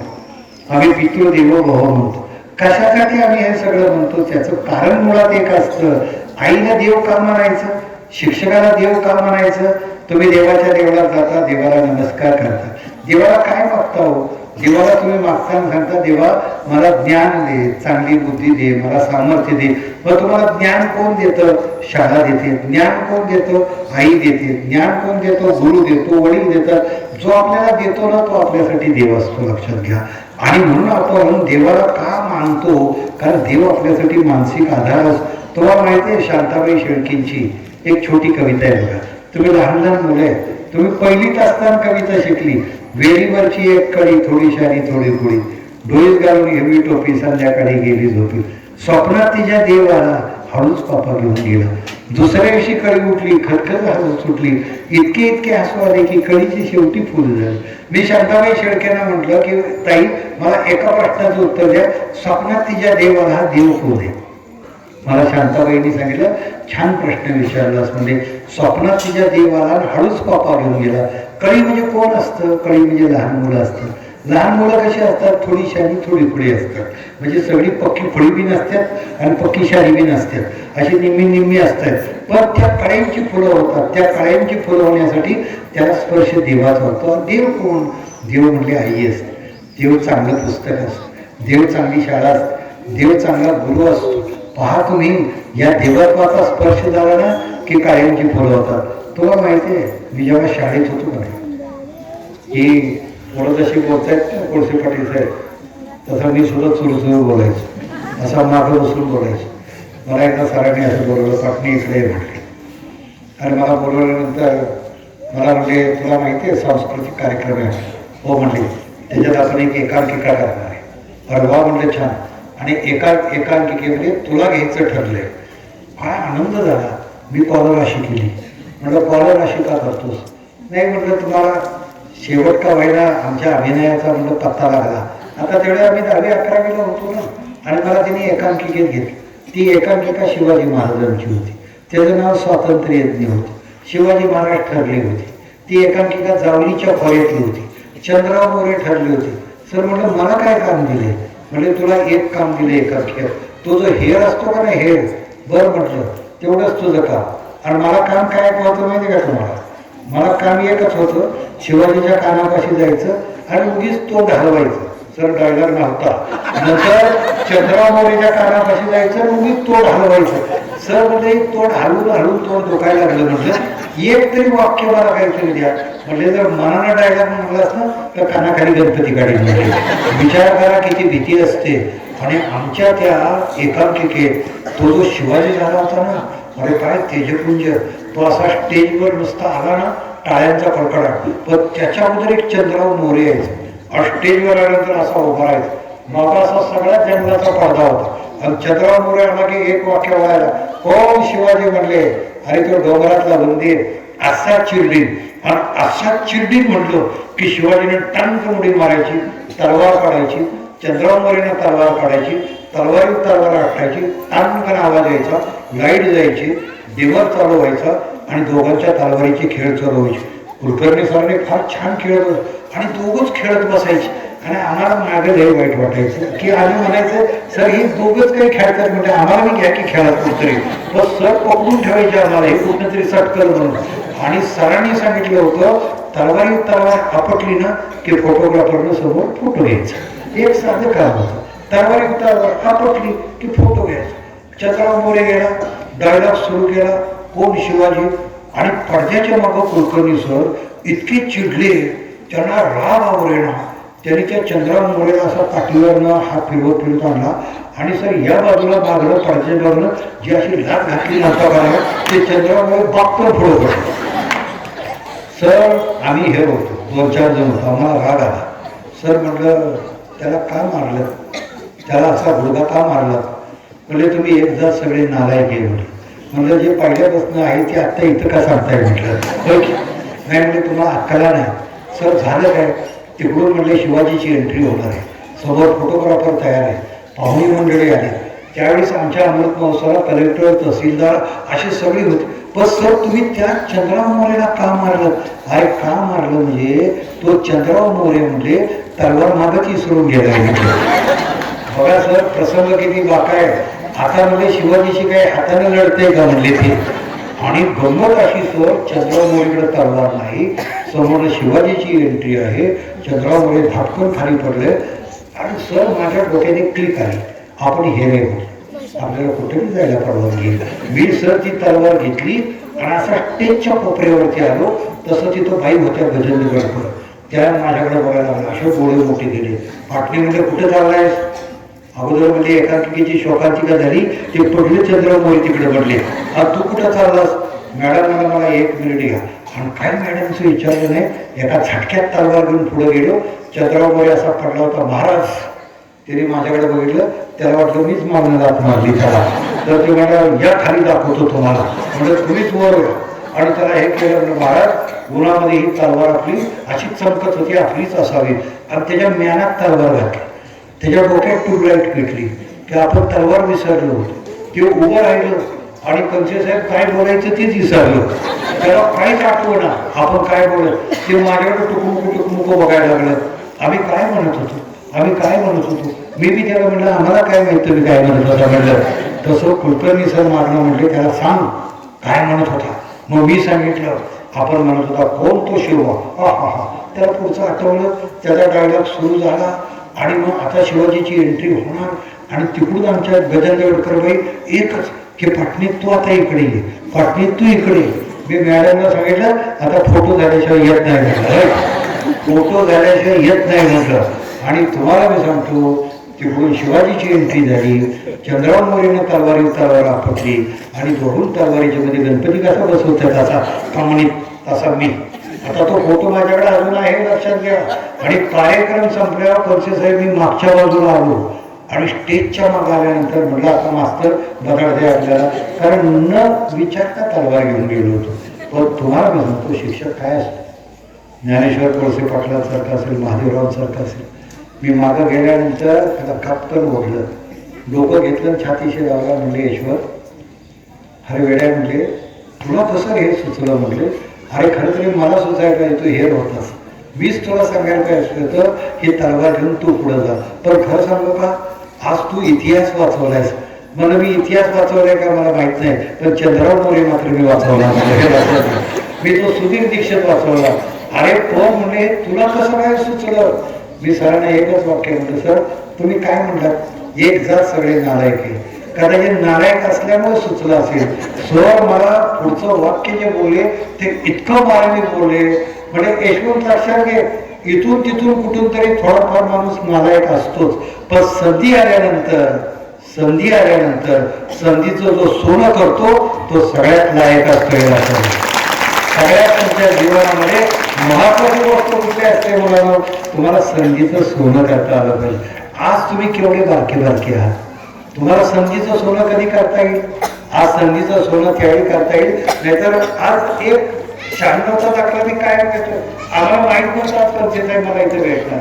आम्ही पितृदेवो भव म्हणतो. कशासाठी आम्ही हे सगळं म्हणतो? त्याचं कारण मुळात एक असतं. आईला देव का म्हणायचं, शिक्षकाला देव का म्हणायचं? तुम्ही देवाच्या देवळात जाता, देवाला नमस्कार करता, देवाला काय मागता हो? देवाला तुम्ही मागताना सांगता, देवा मला ज्ञान दे, चांगली बुद्धी दे, मला सामर्थ्य दे. मग तुम्हाला ज्ञान कोण देतं? शाळा देते. ज्ञान कोण देतो? आई देते. ज्ञान कोण देतो? गुरु देतो, वडील देतात. जो आपल्याला देतो ना तो आपल्यासाठी देव असतो. लक्षात घ्या. आणि म्हणून आपण देवाला का मानतो? कारण देव आपल्यासाठी मानसिक आधार असतो. तुम्हाला माहिती आहे शांताबाई शेळकेंची एक छोटी कविता आहे बघा. तुम्ही लहान लहान मुलं आहे, तुम्ही पहिलीत असताना कविता शिकली. वेलीवरची एक कळी, थोडी शारी थोडी गोळी, डोळीत घालून हिरवी टोपी, संध्याकाळी गेली झोपी, स्वप्नात तिच्या देव आला, हळूच पापा घेऊन गेला. दुसऱ्या दिवशी कळी उठली, खतखत हळूच सुटली, इतके हसू आले की कळीची शेवटी फुल झाली. मी शांताबाई शेळकेंना म्हटलं की ताई मला एका प्रश्नाचं उत्तर द्या, स्वप्नात तिच्या देव आला, देव कोण आहे? मला शांताबाईंनी सांगितलं, छान प्रश्न विचारलास. म्हणजे स्वप्नात तिच्या देवाला हळूच पापा घेऊन गेला. कळी म्हणजे कोण असतं? कळी म्हणजे लहान मुलं असतात. लहान मुलं कशी असतात? थोडी शारी थोडी पुढे असतात. म्हणजे सगळी पक्की फळी बी नसतात आणि पक्की शारी बी नसतात, अशी निम्मी निम्मी असतात. पण त्या कळ्यांची फुलं होतात. त्या कळ्यांची फुलं होण्यासाठी त्याला स्पर्श देवाचा होतो. देव कोण? देव म्हणजे आई असते, देव चांगलं पुस्तक असतं, देव चांगली शाळा असते, देव चांगला गुरु असतो. पहा तुम्ही, या देवत्वाचा स्पर्श झाला ना की कायमची फुलं होतात. तुम्हाला माहिती आहे, मी जेव्हा शाळेत होतो ना, ही थोडं जशी बोलतायत कोळसे पाटील साहेब, तसं मी सुद्धा चुरू बोलायचो, असं मागं बसून बोलायचं. मला एकदा सरांनी असं बोलवलं, पाटणी इकडे म्हटले, आणि मला बोलवल्यानंतर मला म्हणजे तुला माहिती आहे सांस्कृतिक कार्यक्रम आहे? हो म्हटले, त्याच्यात आपण एक एकांकिका करणार आहे. परवा म्हटलं छान. आणि एकांकिकेमध्ये तुला घ्यायचं ठरलंय. काय आनंद झाला. मी कॉलराशी केली. म्हटलं कॉलराशी का करतोस? नाही म्हटलं, तुम्हाला शेवट का व्हायला आमच्या अभिनयाचा म्हटलं पत्ता लागला. आता तेवढ्या आम्ही 10वी 11वीला होतो ना, आणि मला तिने एकांकिकेत घेतली. ती एकांकिका शिवाजी महाराजांची होती. त्याचं नाव स्वातंत्र्य यज्ञ होतं. शिवाजी महाराज ठरले होते. ती एकांकिका जावळीच्या खोऱ्यातली होती. चंद्रराव मोरे ठरले होते. सर म्हटलं मला काय काम दिले? म्हणजे तुला एक काम दिले एकांकिकेत, तो जो हेर असतो का नाही, हेर, बरं म्हटलं तेवढंच तुझं काम. आणि मला काम काय होतं माहिती का तुम्हाला? मला काम एकच होतं, शिवाजीच्या कानापाशी जायचं आणि उगीच तोंड हलवायचं. सर ड्रायव्हर नव्हता. नंतर चंद्रराव मोरेच्या कानापाशी जायचं आणि उगीच तोंड हलवायचं. सर म्हणजे तोंड हलवून तोंड दुखायला लागलं. म्हटलं एक तरी वाक्य मला काहीतरी द्या. म्हणजे जर मनानं डायलॉग म्हटलास ना तर कानाखाली गणपती काढील. म्हणजे विचार करा किती भीती असते. आणि आमच्या त्या एकांकिकेत तो जो शिवाजी झाला होता ना, अरे काय तेजपुंज, तो असा स्टेजवर नुसता आला ना, टाळ्यांचा कडकडाट. पण त्याच्या अगोदर एक चंद्रराव मोरे यायचं, स्टेजवर आल्यानंतर असा उभा राहायचा, मग असा सगळ्या जंगलाचा पडदा होता. आणि चंद्रराव मोरे आला की एक वाक्य वळायला, कोण शिवाजी म्हणले, अरे तो डोंगरातला मंदिर असा चिरडीन. आणि असा चिरडीन म्हटलं की शिवाजीने टंक उडी मारायची, तलवार काढायची, चंद्रराव मोरेने तलवार काढायची, तलवारी तलवार आठायची, टंकन आवाज यायचा, लाईट जायची, दिवस चालू व्हायचा आणि दोघांच्या तलवारीची खेळ चालू व्हायची. कुलकर्णी सरांनी फार छान खेळत आणि दोघंच खेळत बसायचे. आणि आम्हाला मागे लय वाईट वाटायचं की आम्ही म्हणायचं सर ही दोघंच काही खेळतात, म्हणजे आम्हाला मी घ्या की खेळत कुठतरी. पण सर पकडून ठेवायचे आम्हाला, हे कुठं तरी सटकल म्हणून. आणि सरांनी सांगितलं होतं तलवारी तलवार आपटली ना की फोटोग्राफरनं समोर फोटो घ्यायचा. एक साधं काम होतं, तलवारी तलवार आपटली की फोटो घ्यायचा. चंद्रराव मोरे गेला, डायलॉग सुरू केला, कोण शिवाजी. आणि पडद्याच्या मागं कुलकर्णी सर इतके चिडले, त्यांना राग आवरेना. त्यांनी त्या चंद्रराव मोरेला असा पाठीवरनं हात फिरवत फिरवत आणला आणि सर या बाजूला मागलं पडद्याच्या बाजूला जी अशी लाट घातली नव्हता करायला ते चंद्रराव मोरे बापकर पुढं पडले. सर आम्ही हे होतो, 2-4 जण होतो, आम्हाला राग आला. सर म्हटलं त्याला का मारलं, त्याला असा गुडघा का मारला. म्हणजे तुम्ही एकदा सगळे नालायक आहे म्हटलं जे पहिल्यापासून आहे ते आत्ता इथं का सांगताय म्हटलं. नाही म्हणजे तुम्हाला अक्कला नाही. सर झालं काय, तिकडून म्हणले शिवाजीची एंट्री होणार आहे, समोर फोटोग्राफर तयार आहे, पाहुणी मंडळी आली. त्यावेळेस आमच्या अमृत महोत्सवाला कलेक्टर तहसीलदार अशी सगळी होती. पण सर तुम्ही त्या चंद्रराव मोरेला का मारलं. अरे का मारलं म्हणजे तो चंद्रराव मोरे म्हणजे तलवार मागच विसरून गेला. बघा सर प्रसंग किती बाका आहे. आता म्हणजे शिवाजीशी काय हाताने लढते का म्हणले ते. आणि गंमत अशी सर चंद्रराव मोरेकडे तलवार नाही, समोर शिवाजीची एंट्री आहे. चंद्रराव मोरे धापकन खाली पडले आणि सर माझ्या डोक्याने क्लिक आली, आपण हे रे आपल्याला कुठेही जायला परवानगी. मी सर ती तलवार घेतली आणि असा स्टेजच्या कोपऱ्यावरती आलो. तसं तिथं बाई होत्या गजेंद्रगडकर, त्या माझ्याकडे बघायला लागल्या, असे डोळे मोठे गेले. पाटणी म्हणजे कुठे चाललायस. अगोदर म्हणजे एकांकिकेची शोकांतिका झाली, ते पडले चंद्रराव मोरे तिकडे पडले. तू कुठं चाललास. मॅडम मला 1 मिनिट घ्या. आणि काय मॅडमचं विचारलं नाही, एका झटक्यात तलवार घेऊन पुढे गेलो. चंद्रराव मोरे असा पडला होता. महाराज त्याने माझ्याकडे बघितलं, त्याला वाटलं मीच मागणं जात मारली त्याला. तर ते म्हणाला या खाली दाखवतो तुम्हाला, म्हणजे तुम्हीच वर. आणि त्याला हे केलं म्हणजे महाराज उन्हामध्ये ही तलवार आपली अशी चमकत होती, आपलीच असावी. आणि त्याच्या म्यानात तलवार घातली, त्याच्या डोक्यात ट्यूबलाईट पेटली की आपण तलवार विसरलो होतो. ते उभं राहिलं आणि कंचे साहेब काय बोलायचं तेच विसरलं. त्याला काहीच आठवणा आपण काय बोलत. ते माझ्याकडे टुकमुकू बघायला लागलं. आम्ही काय म्हणत होतो, आम्ही काय म्हणत होतो. मी बी त्याला म्हटलं आम्हाला काय माहित तुम्ही काय म्हणत होता म्हटलं. तसं कुलकर्णी सर मारणं म्हटले त्याला सांग काय म्हणत होता. मग मी सांगितलं आपण म्हणत होता कोण तो शिवा. हा त्याला पुढचं आठवलं, त्याचा डायलॉग सुरू झाला. आणि मग आता शिवाजीची एंट्री होणार. आणि तिकडून आमच्या गजेंद्रगडकर बाई एकच की पाटणीत तू आता इकडे ये, पाटणीत तू इकडे ये. मी मॅडमला सांगितलं आता फोटो झाल्याशिवाय येत नाही म्हटलं, फोटो झाल्याशिवाय येत नाही म्हटलं. आणि तुम्हाला मी सांगतो तिकडून शिवाजीची एंट्री झाली. चंद्रराव मोरेनं तलवार आपटली आणि दोघून तलवारीच्या मध्ये गणपती कसा बसवतात तसा कमनीत तसा मी. आता तो फोटो माझ्याकडे अजून आहे, लक्षात घ्या. आणि कार्यक्रम संपल्यावर कंसे साहेब मी मागच्या बाजूला आलो आणि स्टेजच्या मागे आल्यानंतर म्हटलं आता मास्तर बदल द्या आपल्याला, कारण न विचारता तलवार घेऊन गेलो होतो. पण तुम्हाला मी सांगतो शिक्षक काय असतो, ज्ञानेश्वर कोळसे पाटलांसारखं असेल, महादेवरावांसारखं असेल. मी मागं गेल्यानंतर त्याला कापकन ओढलं, डोकं घेतलं, छातीशी लावला. म्हणले ईश्वर अरे वेड्या म्हणले तुला कसं हे सुचलं. म्हणले अरे खरं तरी मला सुचायला पाहिजे, तू हेर होतास. मीच तुला सांगायला पाहिजे तर हे तलवार घेऊन तू पुढं जा. पण खरं सांगू का आज तू इतिहास वाचवलायस. मला मी इतिहास वाचवलाय का मला माहित नाही, पण चंद्रराव मोरे मात्र मी वाचवला. मी तो सुधीर दीक्षित वाचवला. अरे कोण म्हणले तुला कसं काय सुचलं. मी सरांना एकच वाक्य म्हणलं सर तुम्ही काय म्हणलात एक जात सगळे नालायक आहे. कदाचित नालायक असल्यामुळे सुचलं असेल. सर मला पुढचं वाक्य जे बोलले ते इतकं मार्मिक बोलले. म्हणजे यशवंत लक्षात घे इथून तिथून कुठून तरी थोडाफार माणूस नालायक असतोच. पण संधी आल्यानंतर संधीचं जो सोनं करतो तो सगळ्यात लायक असतो. सगळ्यात तुमच्या जीवनामध्ये महत्वाची गोष्ट कुठली असते मुलांना, तुम्हाला संधीचं सोनं करता आलं पाहिजे. आज तुम्ही केवढे बारके आहात, तुम्हाला संधीचं सोनं कधी करता येईल? आज संधीचं सोनं त्यावेळी करता येईल. नाहीतर आज एक 96चा दाखला मी काय घेतो, आम्हाला माहीत नव्हतं पण मला इथे भेटणार.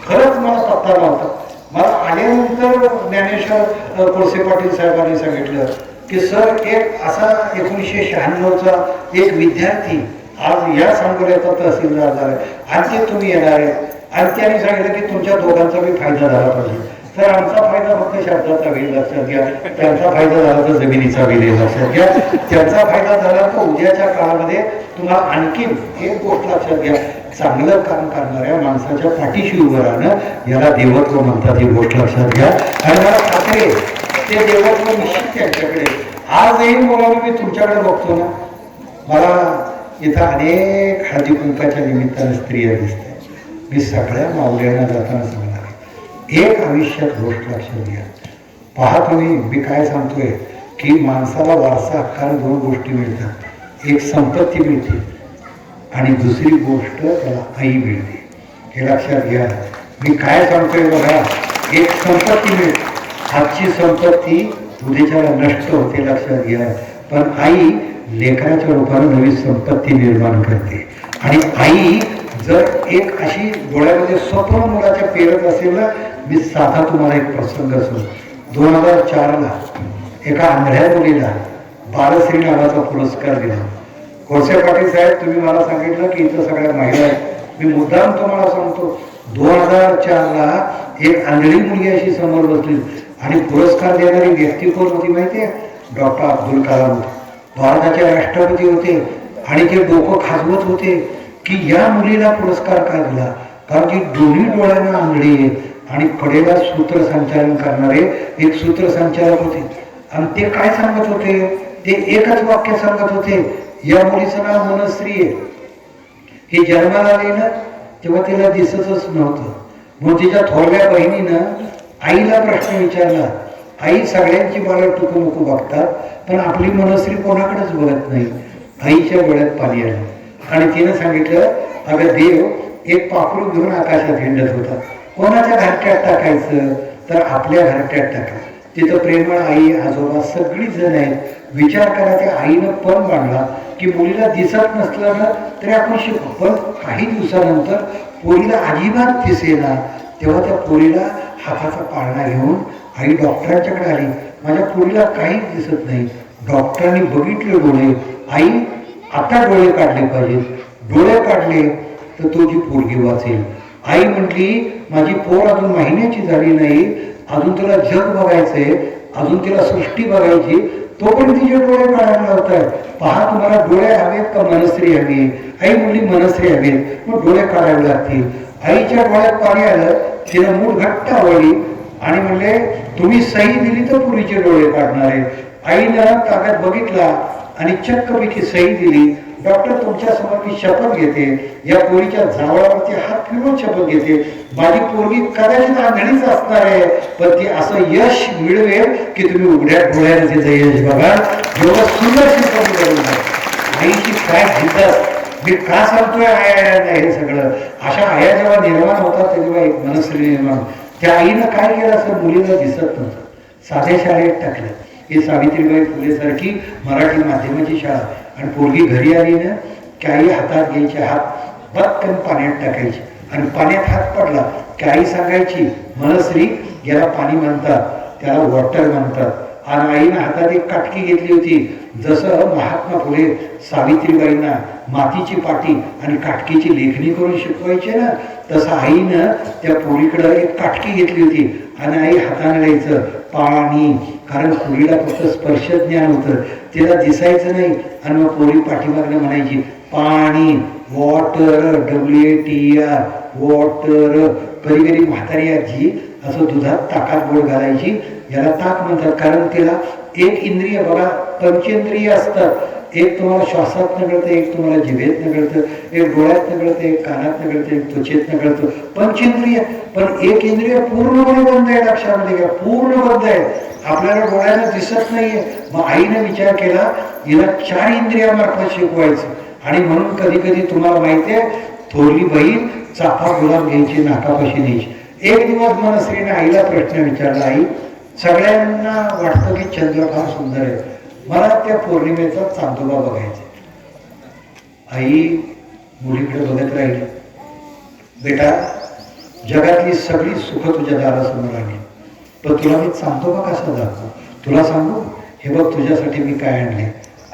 खरंच मला पत्ता नव्हता. मला आल्यानंतर ज्ञानेश्वर कोळसे पाटील साहेबांनी सांगितलं की सर एक असा 1996चा एक विद्यार्थी आज या सांगोल्याचा तहसीलदार झाला आणि ते तुम्ही येणार आहे. आणि त्यांनी सांगितलं की तुमच्या दोघांचा बी फायदा झाला पाहिजे. तर आमचा फायदा फक्त शब्दाचा वेळ लक्षात घ्या, त्यांचा फायदा झाला तर जमिनीचा वेळ लक्षात घ्या, त्यांचा फायदा झाला तर उद्याच्या काळामध्ये तुम्हाला आणखीन एक गोष्ट लक्षात घ्या, चांगलं काम करणाऱ्या माणसाच्या पाठीशी उभं राहणं याला देवत्व म्हणतात. ही गोष्ट लक्षात घ्या. आणि मला खात्री आहे ते देवत्व निश्चित त्यांच्याकडे. आजही मुलांना मी तुमच्याकडे बघतो ना, मला इथं अनेक हळदी कुंकाच्या निमित्ताने स्त्रिया दिसतात. मी सगळ्या माऊल्यांना जाताना सांगणार एक आयुष्यात गोष्ट लक्षात घ्या. पहा तुम्ही, मी काय सांगतोय की माणसाला वारसा हक्काने दोन गोष्टी मिळतात, एक संपत्ती मिळते आणि दुसरी गोष्ट त्याला आई मिळते. हे लक्षात घ्या. मी काय सांगतोय बघा, एक संपत्ती मिळते, आजची संपत्ती उद्याच्याला नष्ट होते लक्षात घ्या. पण आई लेकराच्या रूपाने नवी संपत्ती निर्माण करते. आणि आई जर एक अशी डोळ्यामध्ये स्वप्न मुलाच्या पेरत असेल ना, मी साधा तुम्हाला एक प्रसंग असो. 2004ला एका आंधळ्या मुलीला बालश्री नावाचा पुरस्कार दिला. कोळसे पाटील साहेब तुम्ही मला सांगितलं की इथं सगळ्या महिला आहेत. मी मुद्दाम तुम्हाला सांगतो 2004ला एक आंधळी मुलगी अशी समोर बसली आणि पुरस्कार देणारी व्यक्ती कोण होती माहितीये? डॉक्टर अब्दुल कलाम भारताचे राष्ट्रपती होते. आणि ते डोकं खाजवत होते की या मुलीला पुरस्कार का दिला, कारण की दोन्ही डोळ्यांना आंधळी आहे आणि कडेला सूत्रसंचालन करणारे एक सूत्रसंचालक होते. आणि ते काय सांगत होते, ते एकच वाक्य सांगत होते, या मुलीचं नाव मनश्री आहे. हे जन्माला आले ना तेव्हा तिला दिसतच नव्हतं. मग तिच्या थोरल्या बहिणीनं आईला प्रश्न विचारला, आई सगळ्यांची बाळं टुकमुकू बघतात पण आपली मनश्री कोणाकडेच बघत नाही. आईच्या डोळ्यात पाणी आलं आणि तिनं सांगितलं, अगं देव एक पाखरू घेऊन आकाशात हिंडत होता, कोणाच्या घरट्यात टाकायचं, तर आपल्या घरट्यात टाका. तिथं प्रेमळ आई आजोबा सगळी जण आहेत. विचार करा, त्या आईनं पण बांधला की मुलीला दिसत नसलं ना तरी आपण शिकू. पण काही दिवसानंतर पोरीला अजिबात दिसेना, तेव्हा त्या पोरीला हाताचा पाळणा घेऊन आई डॉक्टरांच्याकडे आली, माझ्या पोरीला काहीच दिसत नाही. डॉक्टरांनी बघितले डोळे, आई आता डोळे काढले पाहिजेत. डोळे काढले तर तुझी पोरगी वाचेल. आई म्हटली, माझी पोर अजून महिन्याची झाली नाही, अजून तिला जग बघायचंय, अजून तिला सृष्टी बघायची, तो पण तिचे डोळे काढायला लावताय. पहा, तुम्हाला डोळे हवेत का मनश्री हवी? आई म्हणली मनश्री हवेत, मग डोळे काढावे लागतील. आईच्या डोळ्यात पाणी आलं, तिनं मूठ घट्ट आवडली आणि म्हणले तुम्ही सही दिली तर पुरीचे डोळे काढणार आहे. आईनं कागद बघितला आणि चक्कपैकी सही दिली. डॉक्टर तुमच्या समोर मी शपथ घेते, या पोरीच्या जावळावरती हात फिरवून शपथ घेते, माझी पोरगी कदाचित आंधळीच असणार आहे पण ती असं यश मिळवेल की तुम्ही उघड्या डोळ्याने तिचं यश बघा. एवढं सुंदर शपथ करून आईची काय जिद्द. मी का सांगतोय आया नाही हे सगळं, अशा आया जेव्हा निर्माण होतात तेव्हा एक मनस्वी निर्माण. त्या आईनं काय केलं असं मुलीला दिसत नव्हतं, साध्या शाळेत टाकलं. ही सावित्रीबाई फुले सारखी मराठी माध्यमाची शाळा. आणि पोरगी घरी आली ना की आई हातात घ्यायची, हात पटकन पाण्यात टाकायची आणि पाण्यात हात पडला की आई सांगायची मनश्री याला पाणी म्हणतात, त्याला वॉटर म्हणतात. आणि आईनं हातात एक काटकी घेतली होती. जसं महात्मा फुले सावित्रीबाईंना मातीची पाटी आणि काटकीची लेखणी करून शिकवायचे ना, तसं आईनं त्या पोरीकडं एक काटकी घेतली होती आणि आई हाताने लिहायचं पाणी, कारण पोरीला फक्त स्पर्श ज्ञान होतं, तिला दिसायचं नाही. आणि मग पोरी पाठीमागनं म्हणायची पाणी, वॉटर, WATR, वॉटर. कधी कधी म्हातारी आजी असं दुधात ताकात गोड घालायची, याला ताक म्हणतात, कारण तिला एक इंद्रिय बघा, पंचेंद्रिय असतात. एक तुम्हाला श्वासातनं कळतं, एक तुम्हाला जिभेतनं कळतं, एक डोळ्यातनं कळतं, एक कानातनं कळतं, एक त्वचेतनं कळतं, पंचेंद्रिय. पण एक इंद्रिय पूर्णपणे बंद आहे, लक्षामध्ये घ्या, पूर्ण बंद आहे, आपल्याला डोळ्यानं दिसत नाहीये. मग आईने विचार केला हिला 4 इंद्रियामार्फत शिकवायचं. आणि म्हणून कधी कधी तुम्हाला माहिती आहे, थोरली बहीण चाफा गुलाब घ्यायची, नाकापाशी न्यायची. एक दिवस मनस्वीने आईला प्रश्न विचारला, आई सगळ्यांना वाटतं की चंद्र फार सुंदर आहे, मला त्या पौर्णिमेचा चांदोबा बघायचा. आई मुलीकडे बघत राहिली. बेटा, जगातली सगळी सुख तुझ्या दारासमोर आली, पण तुला मी चांदोबा कसा दाखवू? तुला सांगू? हे बघ, तुझ्यासाठी मी काय आणले.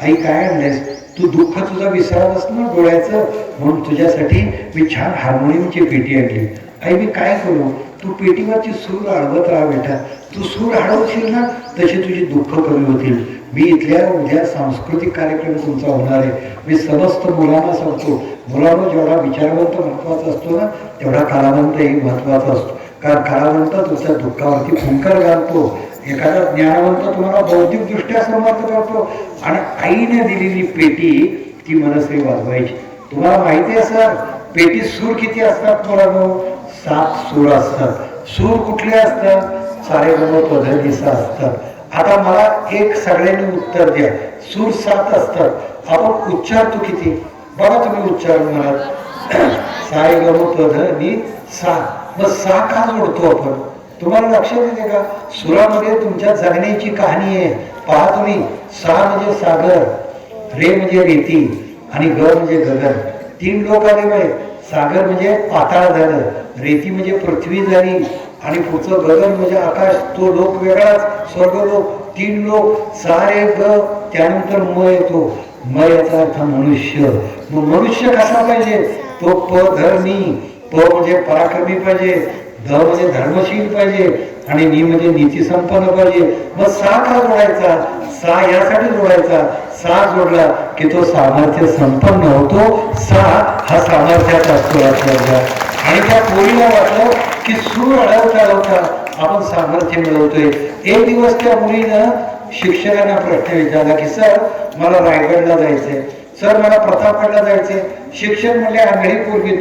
आई काय आणलेस? तू दुःख तुझा विसरावंस ना डोळ्याचं, म्हणून तुझ्यासाठी मी छान हार्मोनियमची पेटी आणली. आई मी काय करू? तू पेटीवरची सूर अडवत राहा बेटा. तू सूर अडवशील ना तशी तुझी दुःख कमी होतील. मी इथल्या उद्या सांस्कृतिक कार्यक्रम तुमचा होणार आहे. मी समस्त मुलांना सांगतो, मुलांना जेवढा विचारवंत महत्वाचा असतो ना तेवढा कलावंतही महत्वाचा असतो. कारण कलावंत तुमच्या दुःखावरती फुंकर घालतो, एखादा ज्ञानवंत तुम्हाला बौद्धिकदृष्ट्या समर्थ करतो. आणि आईने दिलेली पेटी ती मनस्वी वाजवायची. तुम्हाला माहिती आहे सर, पेटीत सूर किती असतात मुलांनो? 7 सूर असतात. सूर कुठले असतात? सारे गम पधनिसा असतात. आता मला एक सगळ्यांनी उत्तर द्या, सूर 7 असतात, आपण उच्चारतो किती? बघा तुम्ही उच्चारून मला. सारे गम पधनी सा. मग सा का जोडतो आपण? तुम्हाला लक्षात येते का? सुरामध्ये तुमच्या जगण्याची कहाणी आहे. पहा तुम्ही, सा म्हणजे सागर, रे म्हणजे रेती आणि ग म्हणजे गगन. 3 लोक आले बाई. सागर म्हणजे पाताळ झालं, रेती म्हणजे पृथ्वी झाली आणि पुढचं गगन म्हणजे आकाश, तो लोक वेगळाच, स्वर्ग लोक. 3 लोक, सारे ग, त्यानंतर म येतो. म याचा अर्थ मनुष्य. मग मनुष्य कसा पाहिजे? तो पधनी. प म्हणजे पराक्रमी पाहिजे, ध म्हणजे धर्मशील पाहिजे आणि नी म्हणजे नीती संपन्न पाहिजे. मग सा का जोडायचा? सा यासाठी जोडायचा, सा जोडला की तो सामर्थ्य संपन्न होतो. सा हा सामर्थ्याचा असतो आपल्याला. आणि त्या पोरीला वाटलं की सूर अडवता अडवता आपण सामर्थ्य मिळवतोय. एक दिवस त्या मुलीनं शिक्षकांना प्रश्न विचारला की सर मला रायगडला जायचंय, सर मला प्रतापगडला जायचंय. शिक्षक म्हणले, आंधळी पोरगी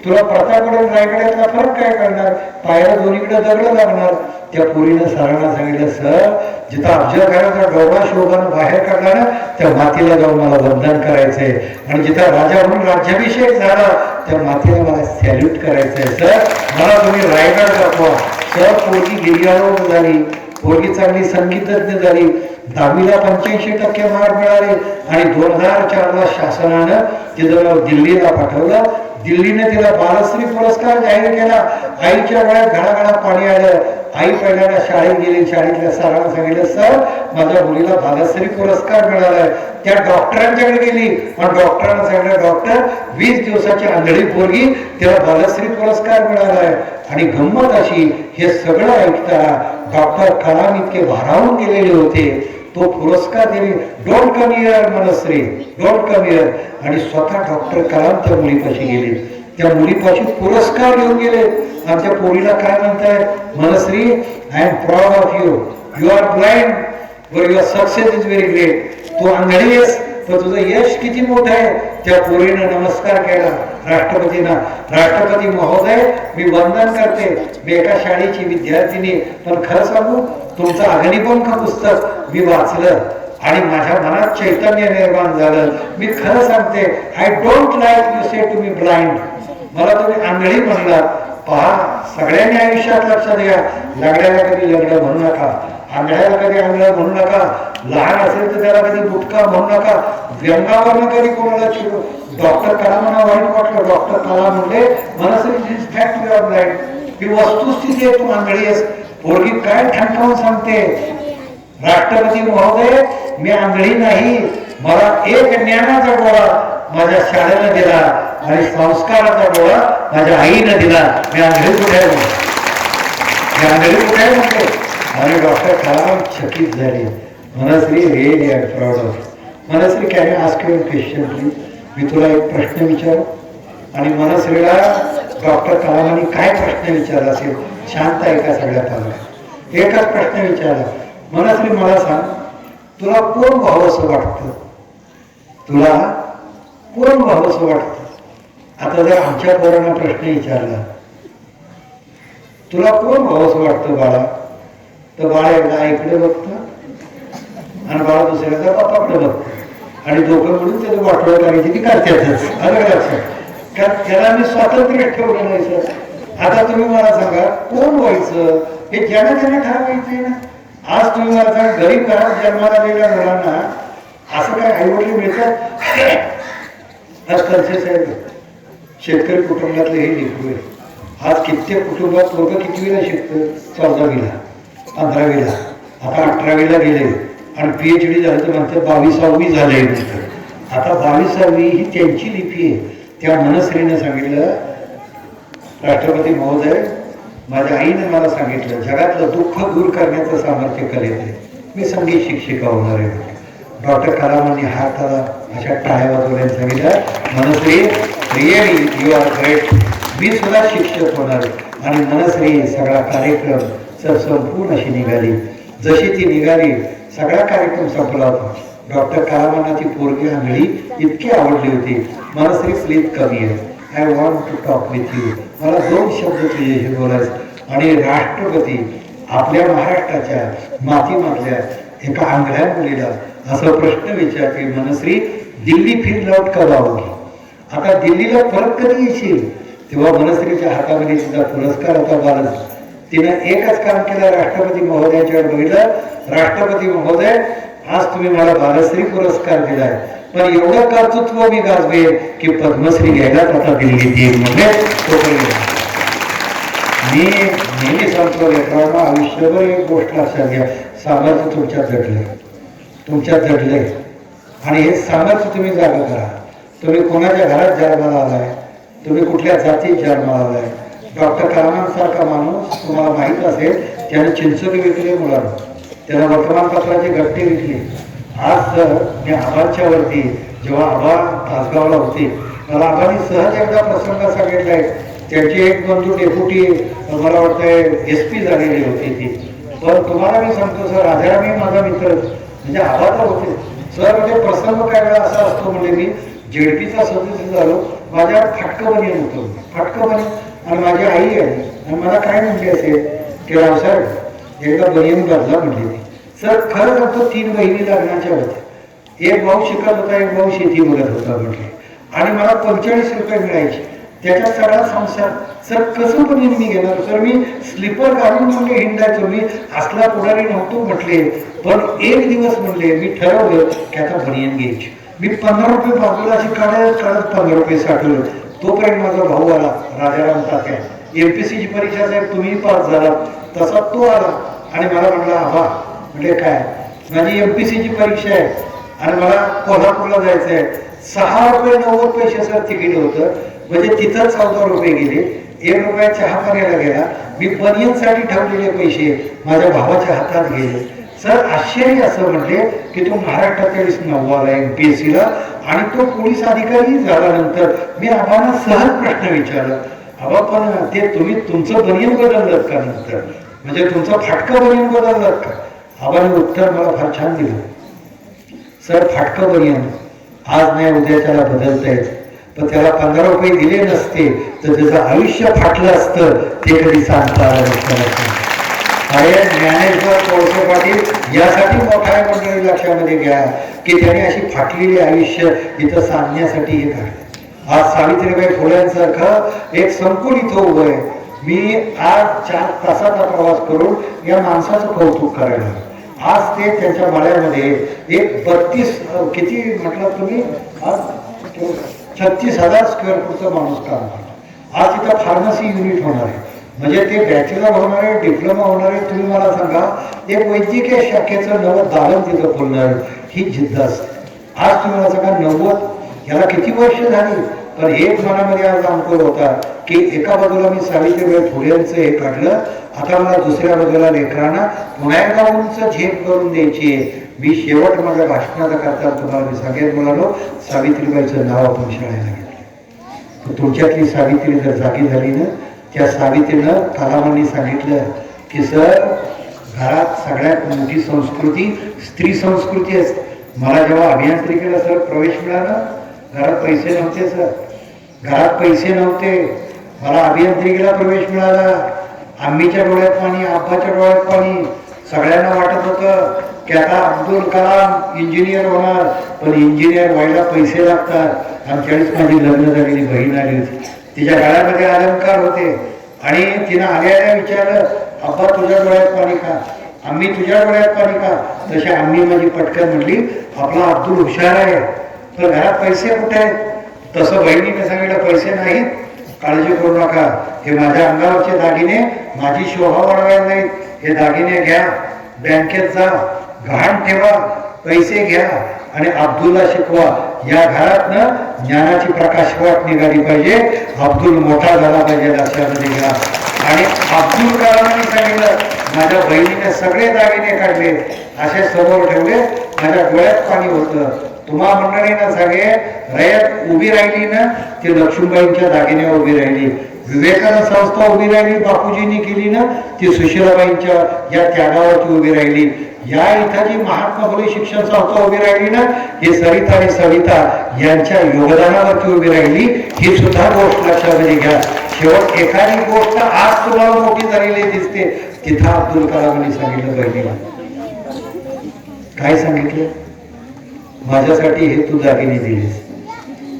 तुला प्रतापगड आणि रायगडातला फरक काय करणार? पायाला दोन्हीकडे दगड लागणार. त्या पोरीनं सरांना सांगितलं, सर जिथं अफजलखानाचा डोळा शोधानं बाहेर काढला ना त्या मातीला जाऊन मला वंदन करायचंय, आणि जिथं राजा म्हणून राज्याभिषेक झाला त्या मातीला मला सॅल्यूट करायचंय. सर मला तुम्ही रायगड दाखवा. सर पोरगी गिर्यारोहण झाली, पोरगी चांगली संगीतज्ञ झाली, 10वीला 85% मार्क मिळाले आणि 2004ला शासनानं तिथं दिल्लीला पाठवलं. दिल्लीने तिला बालश्री पुरस्कार जाहीर केला. आईच्या वेळात घडाघडा पाणी आलं. आई पहिल्यांदा शाळेत गेली. शाळेतल्या सरांना सांगितलं, सर माझ्या मुलीला बालश्री पुरस्कार मिळालाय. त्या डॉक्टरांच्याकडे गेली आणि डॉक्टरांना सांगितलं, डॉक्टर 20 दिवसाची आंधळी पोरगी, तिला बालश्री पुरस्कार मिळालाय. आणि गंमत अशी, हे सगळं ऐकता डॉक्टर कलाम इतके भारावून गेलेले होते. तो पुरस्कार दिले, don't come here Manaswi, don't come here. आणि स्वतः डॉक्टर कलाम त्या मुलीपाशी गेले, त्या मुलीपाशी पुरस्कार घेऊन गेले. आमच्या पोरीला काय म्हणताय? Manaswi, I am proud of you. You are blind but your success is very great. तू आंधळी आहेस पण तुझं यश किती मोठं आहे. त्या पोरीनं नमस्कार केला राष्ट्रपतींना. राष्ट्रपती महोदय, मी वंदन करते, मी एका शाळेची विद्यार्थिनी, पण खरं सांगू तुमचं अग्निपंख पुस्तक मी वाचलं आणि माझ्या मनात चैतन्य निर्माण झालं. मी खरं सांगते, I don't like you say to me blind. मला तुम्ही आंधळी म्हणलात. पहा, सगळ्यांनी आयुष्यात लक्षात घ्या, लग्नाला कधी लग्न म्हणू नका, आंधळ्याला कधी आंधळा म्हणू नका, लहान असेल तर त्याला कधी बुटका म्हणू नका, व्यंगावरनं कधी कोणाला चिडू. डॉक्टर कलामांना वाईट वाटलं. डॉक्टर कलाम म्हणले, ही वस्तुस्थिती आहे, तू आंधळी आहेस. पोरगी काय ठणकावून सांगते, राष्ट्रपती महोदय मी आंधळी नाही, मला एक ज्ञानाचा डोळा माझ्या शाळेनं दिला आणि संस्काराचा डोळा माझ्या आईनं दिला. मी आंधळी कुठे आहे, मी आंधळी कुठे आहे म्हणते. आणि डॉक्टर कलाम चकित झाले. Manaswi, really I am proud of. Manaswi, can you ask you question please? मी तुला एक प्रश्न विचारू. आणि मनस्वीला डॉक्टर कलामांनी काय प्रश्न विचारला असेल, शांत आहे का सगळ्या पालक? एकच प्रश्न विचारला, मनस्वी मला सांग, तुला कोण भावंसं वाटतं? तुला कोण भावंसं वाटतं? आता जर आमच्या पोरांना प्रश्न विचारला, तुला कोण भावंसं वाटतं बाळा, तर बाळा एकदा आईकडे बघतं आणि बाळा दुसऱ्याचा बापाकडे बघतं. आणि दोघं म्हणून त्याचं वाटोळ करायची ती करतातच. आलं का लक्षात? कारण त्याला आम्ही स्वातंत्र्य ठेवलं नाही सर. आता तुम्ही मला सांगा कोण व्हायचं हे ज्यांना त्यांना ठरवायचंय ना. आज तुम्ही मला सांगा गरीब घरात जन्माला आलेल्या मुलांना असं काय आईवडील मिळतात? आज कन्सेस आहे शेतकरी कुटुंबातले हे लेकरू आहे. आज कित्येक कुटुंबात लोक कितवीला शिकतं? 14वीला 15वीला आता 18वीला गेले आणि PhD झालं तर म्हणतात 22वी झाले. आता 22वी ही त्यांची लिपी आहे. त्या मनस्रीने सांगितलं, राष्ट्रपती महोदय माझ्या आईने मला सांगितलं जगातलं दुःख दूर करण्याचं सामर्थ्य कलेत आहे. मी संगीत शिक्षिका होणार आहे. डॉक्टर कलामांनी हाताला अशा टाळ्या वाजवल्याने सांगितलं, मनस्री रिअली यू आर ग्रेट. मी सुद्धा शिक्षक होणार. आणि मनस्री सगळा कार्यक्रम संपूर्ण अशी निघाली. जशी ती निघाली सगळा कार्यक्रम संपला होता. डॉक्टर कलामांना ती पोरगी आंधळी इतकी आवडली होती. मनस्री प्लीज कमी आहे, I want to talk with you. मला 2 शब्द तुझ्याशी बोलायचे. आणि राष्ट्रपती आपल्या महाराष्ट्राच्या मातीमधल्या एका आंधळ्या मुलीला असा प्रश्न विचारते, मनस्री दिल्ली फिर लौट कब आओगी? आता दिल्लीला परत कधी येशील? तेव्हा मनस्रीच्या हातामध्ये तिचा पुरस्कार होता बालच. तिनं एकच काम केलं, राष्ट्रपती महोदयाच्यावर बघितलं, राष्ट्रपती महोदय आज तुम्ही मला बालश्री पुरस्कार दिलाय, पण एवढं कर्तृत्व मी गाजवेल की पद्मश्री घ्यायलाच आता दिल्लीत येईल. म्हणजे मी नेहमी सांगतो लेकरांना आयुष्यभर एक गोष्ट लक्षात घ्या, सामर्थ्य तुमच्यात जडलंय आणि हे सामर्थ्य तुम्ही जागा करा. तुम्ही कोणाच्या घरात जन्माला आलाय, तुम्ही कुठल्या जातीत जन्माला आलाय. डॉक्टर कलामांसारखा माणूस तुम्हाला माहीत असेल, त्याने चिंचोली विकले मुलांना, त्याला वर्तमानपत्राची गट्टी विकली. आज मी आबांच्या वरती जेव्हा आबा तासगावला होते, मला आबांनी सहज एकदा प्रसंग सांगितलाय. त्यांची एक बंधू डेप्युटी मला वाटतंय SP झालेली होती ती. पण तुम्हाला मी सांगतो सर, राजारामी माझा मित्र म्हणजे आबा तर होते सर. म्हणजे प्रसंग काय वेळा असा असतो, म्हणजे मी JDPचा सदस्य झालो, माझ्यावर फाटकं बनियन होतं, फाटकं बनियन. आणि माझी आई आहे आणि मला काय म्हणली असेल की रावसाहेब एकदा बनियन बदला म्हणली ती. सर खरं सांगतो 3 बहिणी लग्नाच्या होत्या. एक भाऊ शिकत होता, एक भाऊ शेती बघत होता म्हटले. आणि मला 45 रुपये मिळायचे, त्याच्यात सगळा संसार. सर कसं बनियन मी घेणार? सर मी स्लीपर घालून म्हणले हिंडायचो, मी असला पुढारी नव्हतो म्हटले. पण एक दिवस म्हणले मी ठरवलं की आता बनियन घ्यायची. मी 15 रुपये बाजूला अशी काढत 15 रुपये साठवलं. तोपर्यंत माझा भाऊ आला, राजाराम तात्या. MPSCची परीक्षा साहेब तुम्ही पास झाला, तसा तो आला आणि मला म्हणला, आबा म्हणजे काय, माझी MPSCची परीक्षा आहे आणि मला कोल्हापूरला जायचं आहे. 6 रुपये 90 पैसे सर तिकीट होतं. म्हणजे तिथं 14 रुपये गेले. 1 रुपया चहा पाण्याला गेला. मी बनियनसाठी ठेवलेले पैसे माझ्या भावाच्या हातात गेले. सर आश्चर्य असं म्हणले की तो महाराष्ट्राच्या 9वा MPSCला आणि तो पोलीस अधिकारी झाल्यानंतर मी आबांना सहज प्रश्न विचारला, आबा पण ते तुम्ही तुमचं बनियन बदललं का नंतर, म्हणजे तुमचं फाटकं बनियन बदललं का? आबाने उत्तर मला फार छान दिलं, सर फाटकं बनियन आज नाही उद्याच्याला बदलता येत, पण त्याला 15 रुपये दिले नसते तर त्याचं आयुष्य फाटलं असतं, ते कधी सांगता आलं नसतं. अरे ज्ञानेश्वर कोळसे पाटील यासाठी मोठ्या मंडळी लक्षामध्ये घ्या की त्याने अशी फाटलेली आयुष्य इथं सांगण्यासाठी हे काढलं. आज सावित्रीबाई फुल्यांसारखं एक संकुल इथं उभं आहे. मी आज 4 तासाचा प्रवास करून या माणसाचं कौतुक करायला. आज ते त्यांच्या मळ्यामध्ये एक 32 किती म्हटलं तुम्ही, आज 36,000 स्क्वेअर फूटचा माणूस काम करतो. आज इथं फार्मसी युनिट होणार आहे, म्हणजे ते बॅचलर होणार आहे, डिप्लोमा होणार आहे. तुम्ही मला सांगा, एक वैद्यकीय शाखेचं नवं दालन तिथं खोलणार, ही जिद्द असते. आज तुम्ही मला सांगा 90 याला किती वर्ष झाली, पण एक मनामध्ये आज अंकुर होता की एका बाजूला मी सावित्रीबाई फुलेंचं हे काढलं, आता मला दुसऱ्या बाजूला लेकरांना पुन्हा एकदा उंच झेप करून द्यायची आहे. मी शेवट माझ्या भाषणाचा करता तुम्हाला मी सांगेन मुलांनो, सावित्रीबाईचं नाव आपण शाळेला घेतलं. तुमच्यातली सावित्री जर जागी झाली ना, त्या सावित्रीनं कलामांनी सांगितलं की सर घरात सगळ्यात मोठी संस्कृती स्त्री संस्कृती असते. मला जेव्हा अभियांत्रिकीला सर प्रवेश मिळाला, घरात पैसे नव्हते सर, घरात पैसे नव्हते, मला अभियांत्रिकीला प्रवेश मिळाला. आम्हीच्या डोळ्यात पाणी, आब्बाच्या डोळ्यात पाणी. सगळ्यांना वाटत होतं की आता अब्दुल कलाम इंजिनियर होणार, पण इंजिनियर व्हायला पैसे लागतात. आमच्या वेळेस माझी लग्न झालेली बहीण आली होती, तिच्या गळ्यामध्ये अलंकार होते आणि तिनं आल्याला विचारलं, अब्बा तुझ्या डोळ्यात पाणी का, आम्ही तुझ्या डोळ्यात पाणी का. तसे आम्ही माझी पटकन म्हटली, आपला अब्दुल हुशार आहे तर घरात पैसे कुठे आहेत. तसं बहिणीने सांगितलं, पैसे नाहीत, काळजी करू नका, हे माझ्या अंगावरचे दागिने माझी शोभा वाढवायला नाहीत, हे दागिने घ्या, बँकेत जा, गहाण ठेवा, पैसे घ्या आणि अब्दुलला शिकवा. या घरातनं ज्ञानाची प्रकाशवाट निघाली पाहिजे, अब्दुल मोठा झाला पाहिजे, लक्षामध्ये घ्या. आणि अब्दुल कलामांनी सांगितलं, माझ्या बहिणीने सगळे दागिने काढले, असे समोर ठेवले, माझ्या डोळ्यात पाणी होतं. तुम्हा मंडळीनं सगळे रयत उभी राहिली ना, ते लक्ष्मीबाईंच्या दागिन्यावर उभी राहिली. विवेकानंद संस्था उभी राहिली, बापूजींनी केली ना, ती सुशीलाबाईंच्या या त्यागावरती उभी राहिली. या इथं जी महात्मा फुले शिक्षण संस्था उभी राहिली ना, ही सरिता आणि सविता यांच्या योगदानावरती उभी राहिली. ही सुद्धा गोष्ट लक्षामध्ये घ्या. शेवट एखादी गोष्ट आज तुम्हाला मोठी झालेली दिसते, तिथं अब्दुल कलामांनी सांगितलं बहिणीला, काय सांगितलं, माझ्यासाठी हे तू दागिने दिलेस,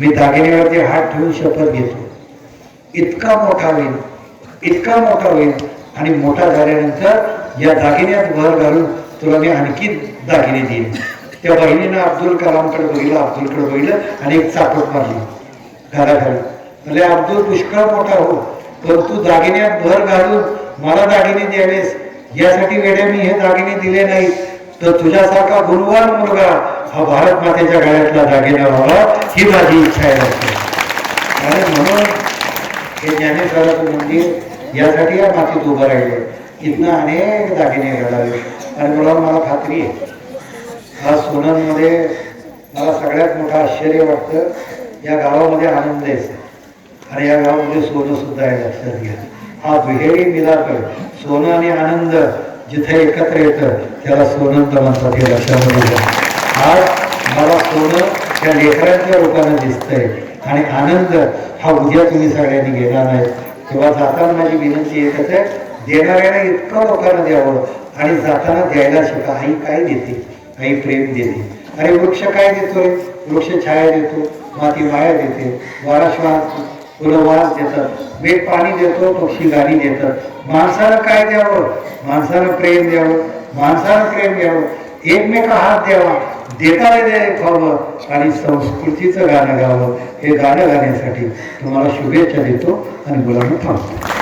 मी दागिन्यावरती हात ठेवून शपथ घेतो, इतका मोठा होईल, इतका मोठा होईल, आणि मोठा झाल्यानंतर या दागिन्यात भर घालून तुला मी आणखी दागिने देईन. त्या बहिणीनं अब्दुल कलामकडे बघितलं, अब्दुलकडे बघितलं आणि एक चापट मारली घराघरी. म्हणजे अब्दुल पुष्कळ मोठा हो, पण तू दागिन्यात भर घालून मला दागिने द्यावेस, यासाठी वेड्या मी हे दागिने दिले नाही, तर तुझ्यासारखा गुणवान मुलगा हा भारत मातेच्या गळ्यातला दागिना व्हावा, ही माझी इच्छा आहे. आणि म्हणून हे ज्ञानेश्वराचं मंदिर यासाठी या मातीत उभं राहिले, इथनं अनेक दागिने घडावे. आणि मला खात्री आहे, हा सोननमध्ये मला सगळ्यात मोठं आश्चर्य वाटतं, या गावामध्ये आनंद आहे आणि या गावामध्ये सोनं सुद्धा आहे, लक्षात घ्या. हा दुहेरी मिलाप आहे, सोनं आणि आनंद जिथे एकत्र येतं त्याला सोनंत म्हणतात, हे लक्षामध्ये घ्या. आज मला सोनं त्या लेकरांच्या रूपाने दिसतंय आणि आनंद हा उद्या तुम्ही सगळ्यांनी घेणार नाही. तेव्हा जाताना माझी विनंती एकच आहे, देणाऱ्याने इतकं लोकांना द्यावं आणि जाताना द्यायला शिका. आई काय देते, आई प्रेम देते. अरे वृक्ष काय देतोय, वृक्ष छाया देतो, माती माया देते, वारा श्वास, फुलं वास देतात, वेग पाणी देतो, पक्षी गाणी देतात. माणसानं काय द्यावं, माणसानं प्रेम द्यावं, माणसानं प्रेम द्यावं, एकमेका हात द्यावा, देता खावं आणि संस्कृतीचं गाणं गावं. हे गाणं गाण्यासाठी तुम्हाला शुभेच्छा देतो आणि मुलांना थांबतो.